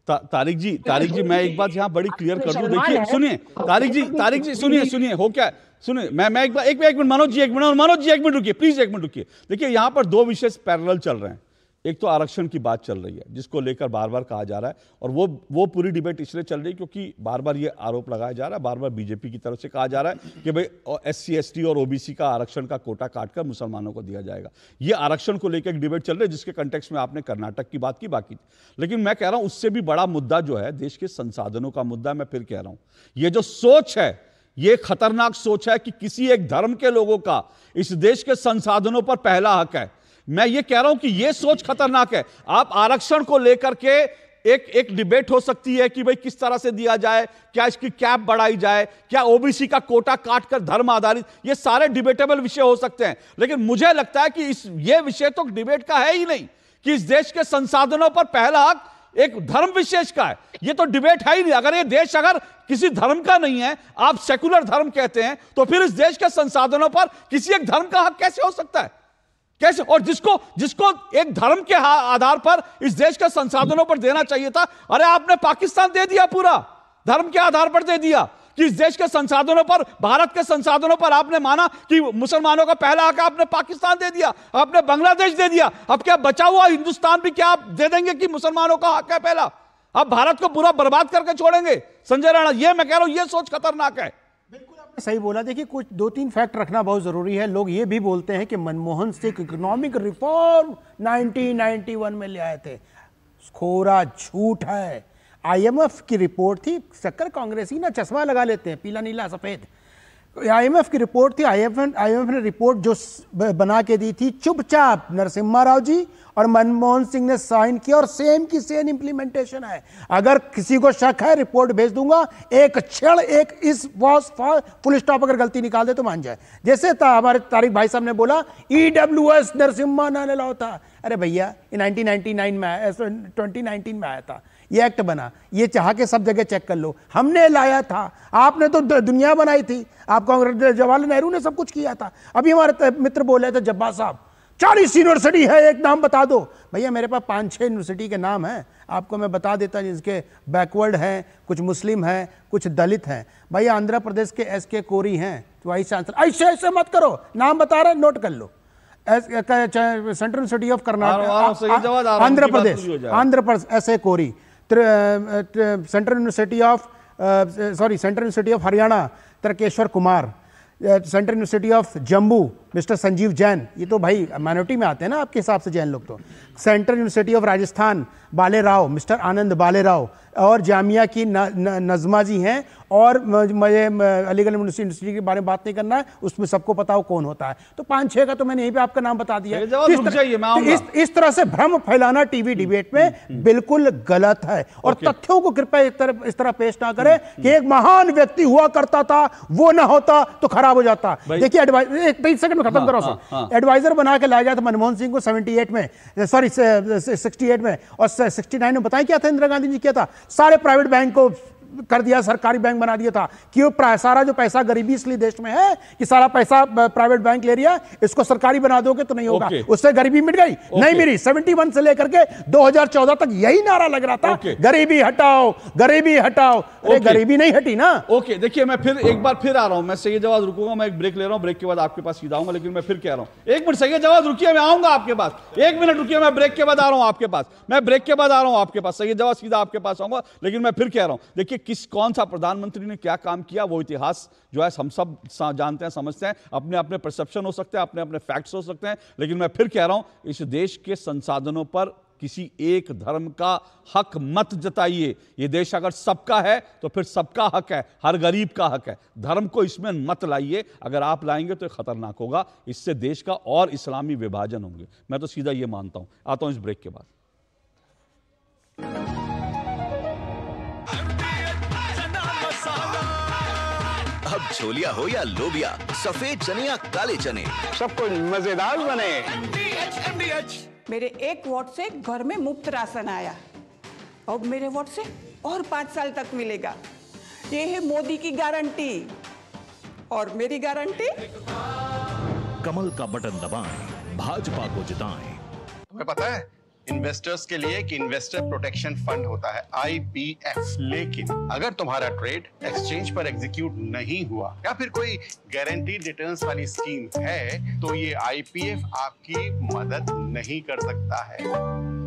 [SPEAKER 1] तारिक जी मैं एक बात यहाँ बड़ी क्लियर कर दूं। देखिए सुनिए तारिक जी सुनिए हो क्या, सुनिए मैं एक मिनट मनोज जी एक मिनट रुकिए प्लीज, एक मिनट रुकिए। देखिए यहाँ पर 2 विषय पैरेलल चल रहे हैं। एक तो आरक्षण की बात चल रही है जिसको लेकर बार बार कहा जा रहा है, और वो पूरी डिबेट इसलिए चल रही है क्योंकि बार बार ये आरोप लगाया जा रहा है, बार बार बीजेपी की तरफ से कहा जा रहा है कि भाई SC ST और OBC का आरक्षण का कोटा काटकर मुसलमानों को दिया जाएगा। ये आरक्षण को लेकर एक डिबेट चल रही है जिसके कंटेक्स्ट में आपने कर्नाटक की बात की बाकी। लेकिन मैं कह रहा हूं उससे भी बड़ा मुद्दा जो है देश के संसाधनों का मुद्दा। मैं फिर कह रहा हूं ये जो सोच है ये खतरनाक सोच है कि किसी एक धर्म के लोगों का इस देश के संसाधनों पर पहला हक है। मैं ये कह रहा हूं कि ये सोच खतरनाक है। आप आरक्षण को लेकर के एक डिबेट हो सकती है कि भाई किस तरह से दिया जाए, क्या इसकी कैप बढ़ाई जाए, क्या ओबीसी का कोटा काटकर धर्म आधारित, ये सारे डिबेटेबल विषय हो सकते हैं। लेकिन मुझे लगता है कि ये विषय तो डिबेट का है ही नहीं कि इस देश के संसाधनों पर पहला हक एक धर्म विशेष का है। ये तो डिबेट है ही नहीं। अगर ये देश अगर किसी धर्म का नहीं है, आप सेकुलर धर्म कहते हैं, तो फिर इस देश के संसाधनों पर किसी एक धर्म का हक कैसे हो सकता है? कैसे? और जिसको एक धर्म के आधार पर इस देश के संसाधनों पर देना चाहिए था, अरे आपने पाकिस्तान दे दिया, पूरा धर्म के आधार पर दे दिया कि इस देश के संसाधनों पर, भारत के संसाधनों पर आपने माना कि मुसलमानों का पहला हक आपने पाकिस्तान दे दिया, आपने बांग्लादेश दे दिया। अब क्या बचा हुआ हिंदुस्तान भी क्या आप दे देंगे कि मुसलमानों का हक है पहला? अब भारत को पूरा बर्बाद करके छोड़ेंगे? संजय राणा, ये मैं कह रहा हूं, ये सोच खतरनाक है।
[SPEAKER 2] सही बोला। देखिए, कुछ 2-3 फैक्ट रखना बहुत जरूरी है। लोग ये भी बोलते हैं कि मनमोहन सिंह इकोनॉमिक रिफॉर्म 1991 में ले आए थे। खोरा झूठ है। IMF की रिपोर्ट थी, शक्कर कांग्रेसी ना चश्मा लगा लेते हैं, पीला नीला सफेद। IMF की रिपोर्ट थी। IMF ने रिपोर्ट जो बना के दी थी, चुपचाप नरसिम्हा राव जी और मनमोहन सिंह ने साइन किया और सेम की सेम इंप्लीमेंटेशन है। अगर किसी को शक है, रिपोर्ट भेज दूंगा, एक क्षण एक इस वॉस फुल स्टॉप अगर गलती निकाल दे तो मान जाए। जैसे था हमारे तारिक भाई साहब ने बोला EWS नरसिम्हा ना लाओ था। अरे भैया, 1999 में आया, 2019 में आया था ये एक्ट बना। ये चाह के सब जगह चेक कर लो, हमने लाया था, आपने तो दुनिया बनाई थी। आप कांग्रेस, जवाहरलाल नेहरू ने सब कुछ किया था। अभी हमारे मित्र बोले थे जब्बार साहब 40 यूनिवर्सिटी है, एक नाम बता दो। भैया मेरे पास 5-6 यूनिवर्सिटी के नाम हैं, आपको मैं बता देता, जिसके बैकवर्ड हैं, कुछ मुस्लिम हैं, कुछ दलित हैं। भैया आंध्र प्रदेश के SK कोरी हैं वाइस चांसलर। ऐसे मत करो, नाम बता रहे, नोट कर लो। Central university of Karnataka, Andhra Pradesh SK Kori. Central university of Haryana Tarkeshwar Kumar. Central university of Jammu mister Sanjeev Jain, ये तो भाई माइनॉरिटी में आते हैं ना आपके हिसाब से जैन लोग तो। सेंट्रल यूनिवर्सिटी ऑफ राजस्थान बाले राव, मिस्टर आनंद बाले राव। और जामिया की नजमा जी हैं। और मुझे अलीगढ़ यूनिवर्सिटी के बारे में बात नहीं करना है, उसमें सबको पता हो कौन होता है। तो 5-6 का तो मैंने यहीं पे आपका नाम बता दिया। इस तरह से भ्रम फैलाना टीवी डिबेट में बिल्कुल गलत है। और तथ्यों को कृपया इस तरह पेश ना करें कि एक महान व्यक्ति हुआ करता था, वो ना होता तो खराब हो जाता। देखिए, एक 30 सेकंड में खत्म करो सर। एडवाइजर बना के लाया गया था मनमोहन सिंह को 68 में, 68 में, और 69 में बताएं क्या था इंदिरा गांधी जी किया था? सारे प्राइवेट बैंक को कर दिया, सरकारी बैंक बना दिया था। क्यों? सारा जो पैसा गरीबी इसलिए देश में है कि सारा पैसा प्राइवेट बैंक ले लिया, इसको सरकारी बना दोगे तो नहीं होगा। उससे गरीबी मिट गई? नहीं मिली। 71 से लेकर के 2014 तक यही नारा लग रहा था, गरीबी हटाओ, गरीबी हटाओ। अरे गरीबी नहीं हटी ना।
[SPEAKER 1] देखिए, मैं फिर एक बार फिर आ रहा हूं। मैं सैयद जवाद रुकूंगा, मैं एक ब्रेक ले रहा हूं, ब्रेक के बाद आपके पास सीधा आऊंगा। लेकिन मैं फिर कह रहा हूं, 1 मिनट सैयद जवाद रुकिए, मैं आऊंगा आपके पास। 1 मिनट रुकिए, मैं ब्रेक के बाद आ रहा हूं आपके पास। मैं ब्रेक के बाद आ रहा हूं आपके पास, सैयद जवाद सीधा आपके पास आऊंगा। लेकिन मैं फिर कह रहा हूं, देखिए कौन सा प्रधानमंत्री ने क्या काम किया, वो इतिहास जो है हम सब जानते हैं, समझते हैं। अपने अपने परसेप्शन हो सकते हैं, अपने अपने फैक्ट्स हो सकते हैं। लेकिन मैं फिर कह रहा हूं, इस देश के संसाधनों पर किसी एक धर्म का हक मत जताइए। ये देश अगर सबका है तो फिर सबका हक है, हर गरीब का हक है। धर्म को इसमें मत लाइए। अगर आप लाएंगे तो खतरनाक होगा, इससे देश का और इस्लामी विभाजन होंगे। मैं तो सीधा ये मानता हूं। आता हूं इस ब्रेक के बाद।
[SPEAKER 13] अब छोलिया हो या लोबिया, सफेद चने या काले चने,
[SPEAKER 11] सब कुछ मजेदार बने।
[SPEAKER 18] मेरे 1 वोट से घर में मुफ्त राशन आया, अब मेरे वोट से और 5 साल तक मिलेगा। ये है मोदी की गारंटी और मेरी गारंटी।
[SPEAKER 13] कमल का बटन दबाएं, भाजपा को जिताएं।
[SPEAKER 11] तुम्हें पता है इन्वेस्टर्स के लिए कि इन्वेस्टर प्रोटेक्शन फंड होता है IPF, लेकिन अगर तुम्हारा ट्रेड एक्सचेंज पर एग्जीक्यूट नहीं हुआ या फिर कोई गारंटीड रिटर्न्स वाली स्कीम है तो ये IPF आपकी मदद नहीं कर सकता है।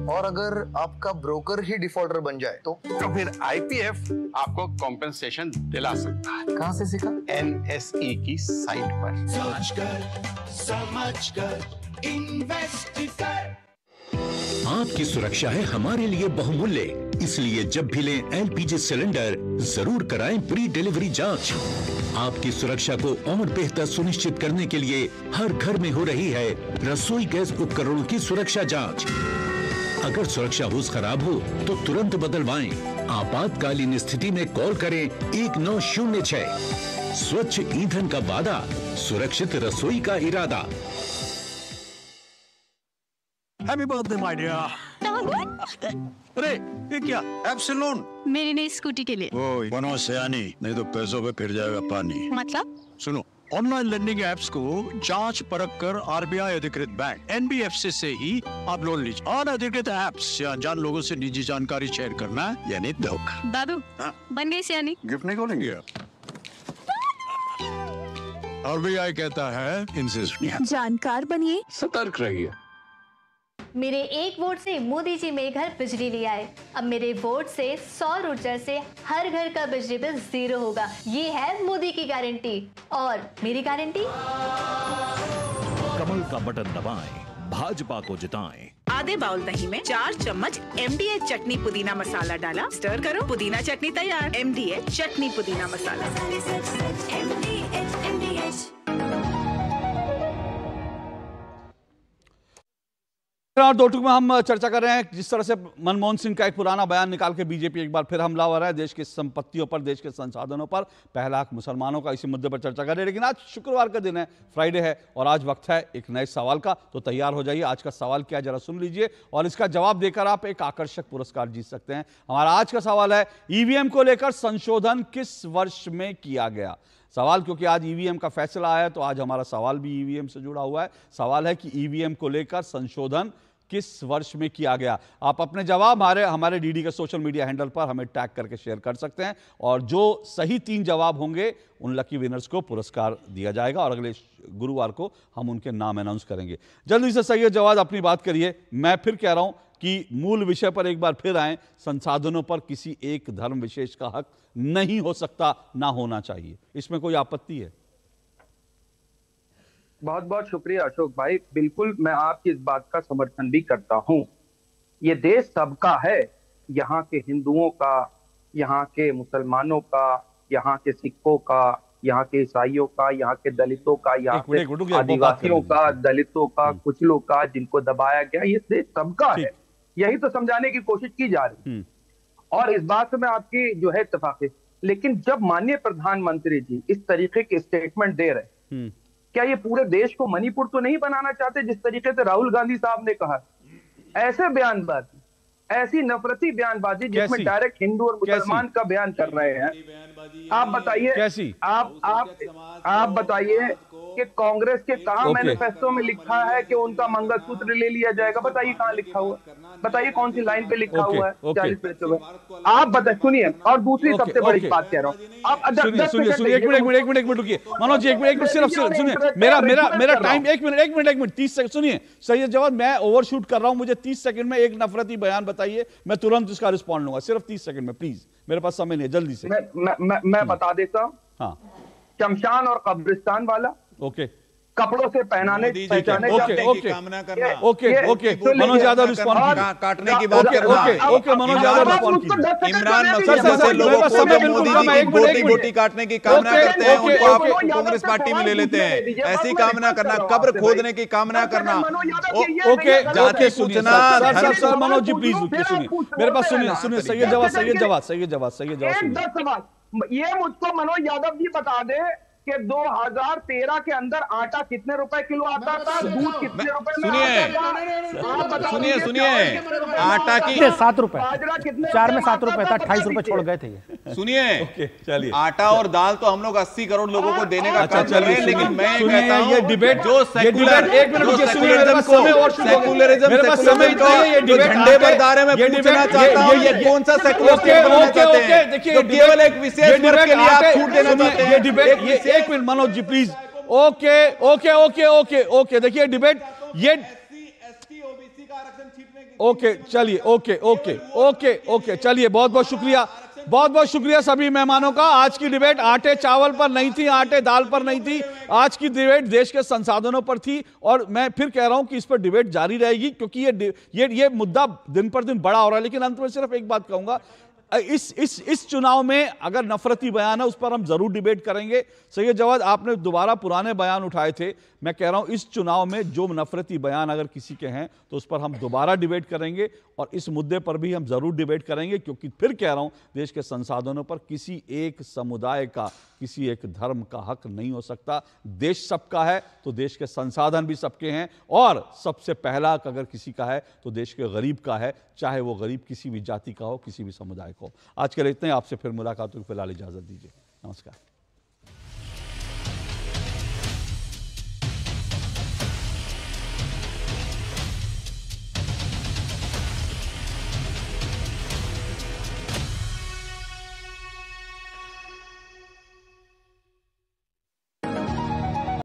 [SPEAKER 15] और अगर आपका ब्रोकर ही डिफॉल्टर बन जाए तो
[SPEAKER 11] फिर IPF आपको कॉम्पेंसेशन दिला सकता है।
[SPEAKER 15] कहां से सीखा?
[SPEAKER 11] NSE की साइट पर।
[SPEAKER 16] सोचकर समझकर इन्वेस्ट कर।
[SPEAKER 13] आपकी सुरक्षा है हमारे लिए बहुमूल्य, इसलिए जब भी लें LPG सिलेंडर जरूर कराएं प्री डिलीवरी जांच।
[SPEAKER 5] आपकी सुरक्षा को और बेहतर सुनिश्चित करने के लिए हर घर में हो रही है रसोई गैस उपकरणों की सुरक्षा जांच। अगर सुरक्षा होस खराब हो तो तुरंत बदलवाएं। आपातकालीन स्थिति में कॉल करें 1906। स्वच्छ ईंधन का वादा, सुरक्षित रसोई का इरादा।
[SPEAKER 6] Happy birthday my dear. अरे ये क्या एप्सिलॉन?
[SPEAKER 23] मेरी नई स्कूटी के लिए।
[SPEAKER 6] ओए बनो सयानी, नहीं तो पैसों पे फिर जाएगा पानी।
[SPEAKER 23] मतलब?
[SPEAKER 6] सुनो, ऑनलाइन लर्निंग एप्स को जांच परख कर आरबीआई अधिकृत बैंक एनबीएफसी से ही आप लोन लीजिए। अनधिकृत एप्स या अनजान लोगों से निजी जानकारी शेयर करना यानी धोखा।
[SPEAKER 23] दादू बन गई सियानी।
[SPEAKER 6] गिफ्ट नहीं खोलेंगे? आरबीआई कहता है इनसे सुनिए,
[SPEAKER 23] जानकार बनिए,
[SPEAKER 6] सतर्क रहिए।
[SPEAKER 12] मेरे एक वोट से मोदी जी मेरे घर बिजली ले आए। अब मेरे वोट से सौर ऊर्जा से हर घर का बिजली बिल 0 होगा। ये है मोदी की गारंटी। और मेरी गारंटी?
[SPEAKER 24] कमल का बटन दबाएं, भाजपा को जिताएं।
[SPEAKER 25] आधे बाउल दही में 4 चम्मच MDH चटनी पुदीना मसाला डाला, स्टर करो, पुदीना चटनी तैयार। MDH चटनी पुदीना मसाला।
[SPEAKER 1] और दो टूक में हम चर्चा कर रहे हैं जिस तरह से मनमोहन सिंह का एक पुराना बयान निकाल के बीजेपी एक बार फिर हमलावर है देश की संपत्तियों पर, देश के संसाधनों पर, पहला हक मुसलमानों का, इसी मुद्दे पर चर्चा कर रहे हैं। लेकिन आज शुक्रवार का दिन है, फ्राइडे है, और आज वक्त है एक नए सवाल का। तो तैयार हो जाइए। आज का सवाल क्या है जरा सुन लीजिए और इसका जवाब देकर आप एक आकर्षक पुरस्कार जीत सकते हैं। हमारा आज का सवाल है, ईवीएम को लेकर संशोधन किस वर्ष में किया गया? सवाल, क्योंकि आज ईवीएम का फैसला आया तो आज हमारा सवाल भी ईवीएम से जुड़ा हुआ है। सवाल है कि ईवीएम को लेकर संशोधन किस वर्ष में किया गया? आप अपने जवाब हमारे डीडी के सोशल मीडिया हैंडल पर हमें टैग करके शेयर कर सकते हैं और जो सही 3 जवाब होंगे उन लकी विनर्स को पुरस्कार दिया जाएगा और अगले गुरुवार को हम उनके नाम अनाउंस करेंगे। जल्दी से सही जवाब अपनी बात करिए। मैं फिर कह रहा हूं कि मूल विषय पर एक बार फिर आएं। संसाधनों पर किसी एक धर्म विशेष का हक नहीं हो सकता, ना होना चाहिए। इसमें कोई आपत्ति है?
[SPEAKER 7] बहुत बहुत शुक्रिया अशोक भाई। बिल्कुल मैं आपकी इस बात का समर्थन भी करता हूं। ये देश सबका है, यहाँ के हिंदुओं का, यहाँ के मुसलमानों का, यहाँ के सिखों का, यहाँ के ईसाइयों का, यहाँ के दलितों का, यहाँ के आदिवासियों का, दलितों का, कुचलों का, जिनको दबाया गया, ये देश सबका है। यही तो समझाने की कोशिश की जा रही और इस बात से मैं आपकी जो है इत्तेफाक है। लेकिन जब माननीय प्रधानमंत्री जी इस तरीके के स्टेटमेंट दे रहे, क्या ये पूरे देश को मणिपुर तो नहीं बनाना चाहते जिस तरीके से राहुल गांधी साहब ने कहा? ऐसे बयानबाजी, ऐसी नफरती बयानबाजी जिसमें डायरेक्ट हिंदू और मुसलमान का बयान कर रहे हैं। आप बताइए, आप बताइए कि कांग्रेस के कहां मैनिफेस्टो में लिखा है कि उनका मंगलसूत्र ले लिया जाएगा? बताइए कहां लिखा हुआ, बताइए कौन सी लाइन पे लिखा हुआ है 40 पेजों में? आप बताइए, सुनिए। और दूसरी सबसे बड़ी बात कह रहा हूँ, आप
[SPEAKER 1] सुनिए, एक मिनट रुकिए मनोज जी, एक मिनट सिर्फ सुनिए। मेरा टाइम एक मिनट 30 सेकंड सुनिए। सही जवाब, मैं ओवरशूट कर रहा हूं, मुझे 30 सेकंड में एक नफरती बयान बताइए, मैं तुरंत इसका रिस्पॉन्ड लूंगा। सिर्फ 30 सेकंड में प्लीज, मेरे पास समय नहीं है, जल्दी से।
[SPEAKER 7] मैं बता देता हूँ। हाँ, शमशान और कब्रिस्तान वाला,
[SPEAKER 1] ओके,
[SPEAKER 7] कपड़ों से पहनाने पहचाने
[SPEAKER 1] मनोज यादव रिस्पॉन्ड
[SPEAKER 8] काटने की बात कर रहा है।
[SPEAKER 1] Okay Manoj Yadav respond.
[SPEAKER 8] इमरान मसूद जैसे लोगों को जब मोदी जी की बोटी काटने की कामना करते हैं उनको आप कांग्रेस पार्टी में ले लेते हैं। ऐसी कामना करना, कब्र खोदने की कामना करना,
[SPEAKER 1] ओके जाके सूचना। सर मनोज जी प्लीज रुकिए, सुनिए मेरे पास, सुनिए सही जवाब।
[SPEAKER 7] ये मुझको मनोज यादव जी बता दे कि 2013 के अंदर आटा कितने रुपए किलो आता था, दूध कितने रुपए में आता था?
[SPEAKER 8] सुनिए आटा की
[SPEAKER 2] 7 रुपए, 4 में 7 रुपए था, 28 रुपए छोड़ गए थे।
[SPEAKER 8] सुनिए, चलिए, आटा और दाल तो हम लोग 80 करोड़ लोगों को देने का काम कर रहे हैं, लेकिन मैं कहता हूं
[SPEAKER 1] ये डिबेट
[SPEAKER 8] जो सेकुलरिज्म जो झंडे बरदार है, मैं पूछना चाहता हूं ये कौन सा सेकुलर स्टेट बनाना चाहते हैं? देखिए, केवल एक विशेष वर्ग के लिए आप छूट देना चाहते हैं।
[SPEAKER 1] ये डिबेट, एक minute Manoj ji please. Okay देखिए डिबेट ये ओके चलिए ओके चलिए, बहुत शुक्रिया सभी मेहमानों का। आज की डिबेट आटे चावल पर नहीं थी, आटे दाल पर नहीं थी, आज की डिबेट देश के संसाधनों पर थी और मैं फिर कह रहा हूं कि इस पर डिबेट जारी रहेगी क्योंकि ये मुद्दा दिन पर दिन बड़ा हो रहा है। लेकिन अंत में सिर्फ एक बात कहूंगा, इस चुनाव में अगर नफरती बयान है उस पर हम जरूर डिबेट करेंगे। सैयद जवाद, आपने दोबारा पुराने बयान उठाए थे, मैं कह रहा हूं इस चुनाव में जो नफरती बयान अगर किसी के हैं तो उस पर हम दोबारा डिबेट करेंगे और इस मुद्दे पर भी हम जरूर डिबेट करेंगे, क्योंकि फिर कह रहा हूं देश के संसाधनों पर किसी एक समुदाय का, किसी एक धर्म का हक नहीं हो सकता। देश सबका है तो देश के संसाधन भी सबके हैं, और सबसे पहला हक अगर किसी का है तो देश के गरीब का है, चाहे वो गरीब किसी भी जाति का हो, किसी भी समुदाय का हो। आज के लिए इतने, आपसे फिर मुलाकात होगी, फिलहाल इजाजत दीजिए, नमस्कार।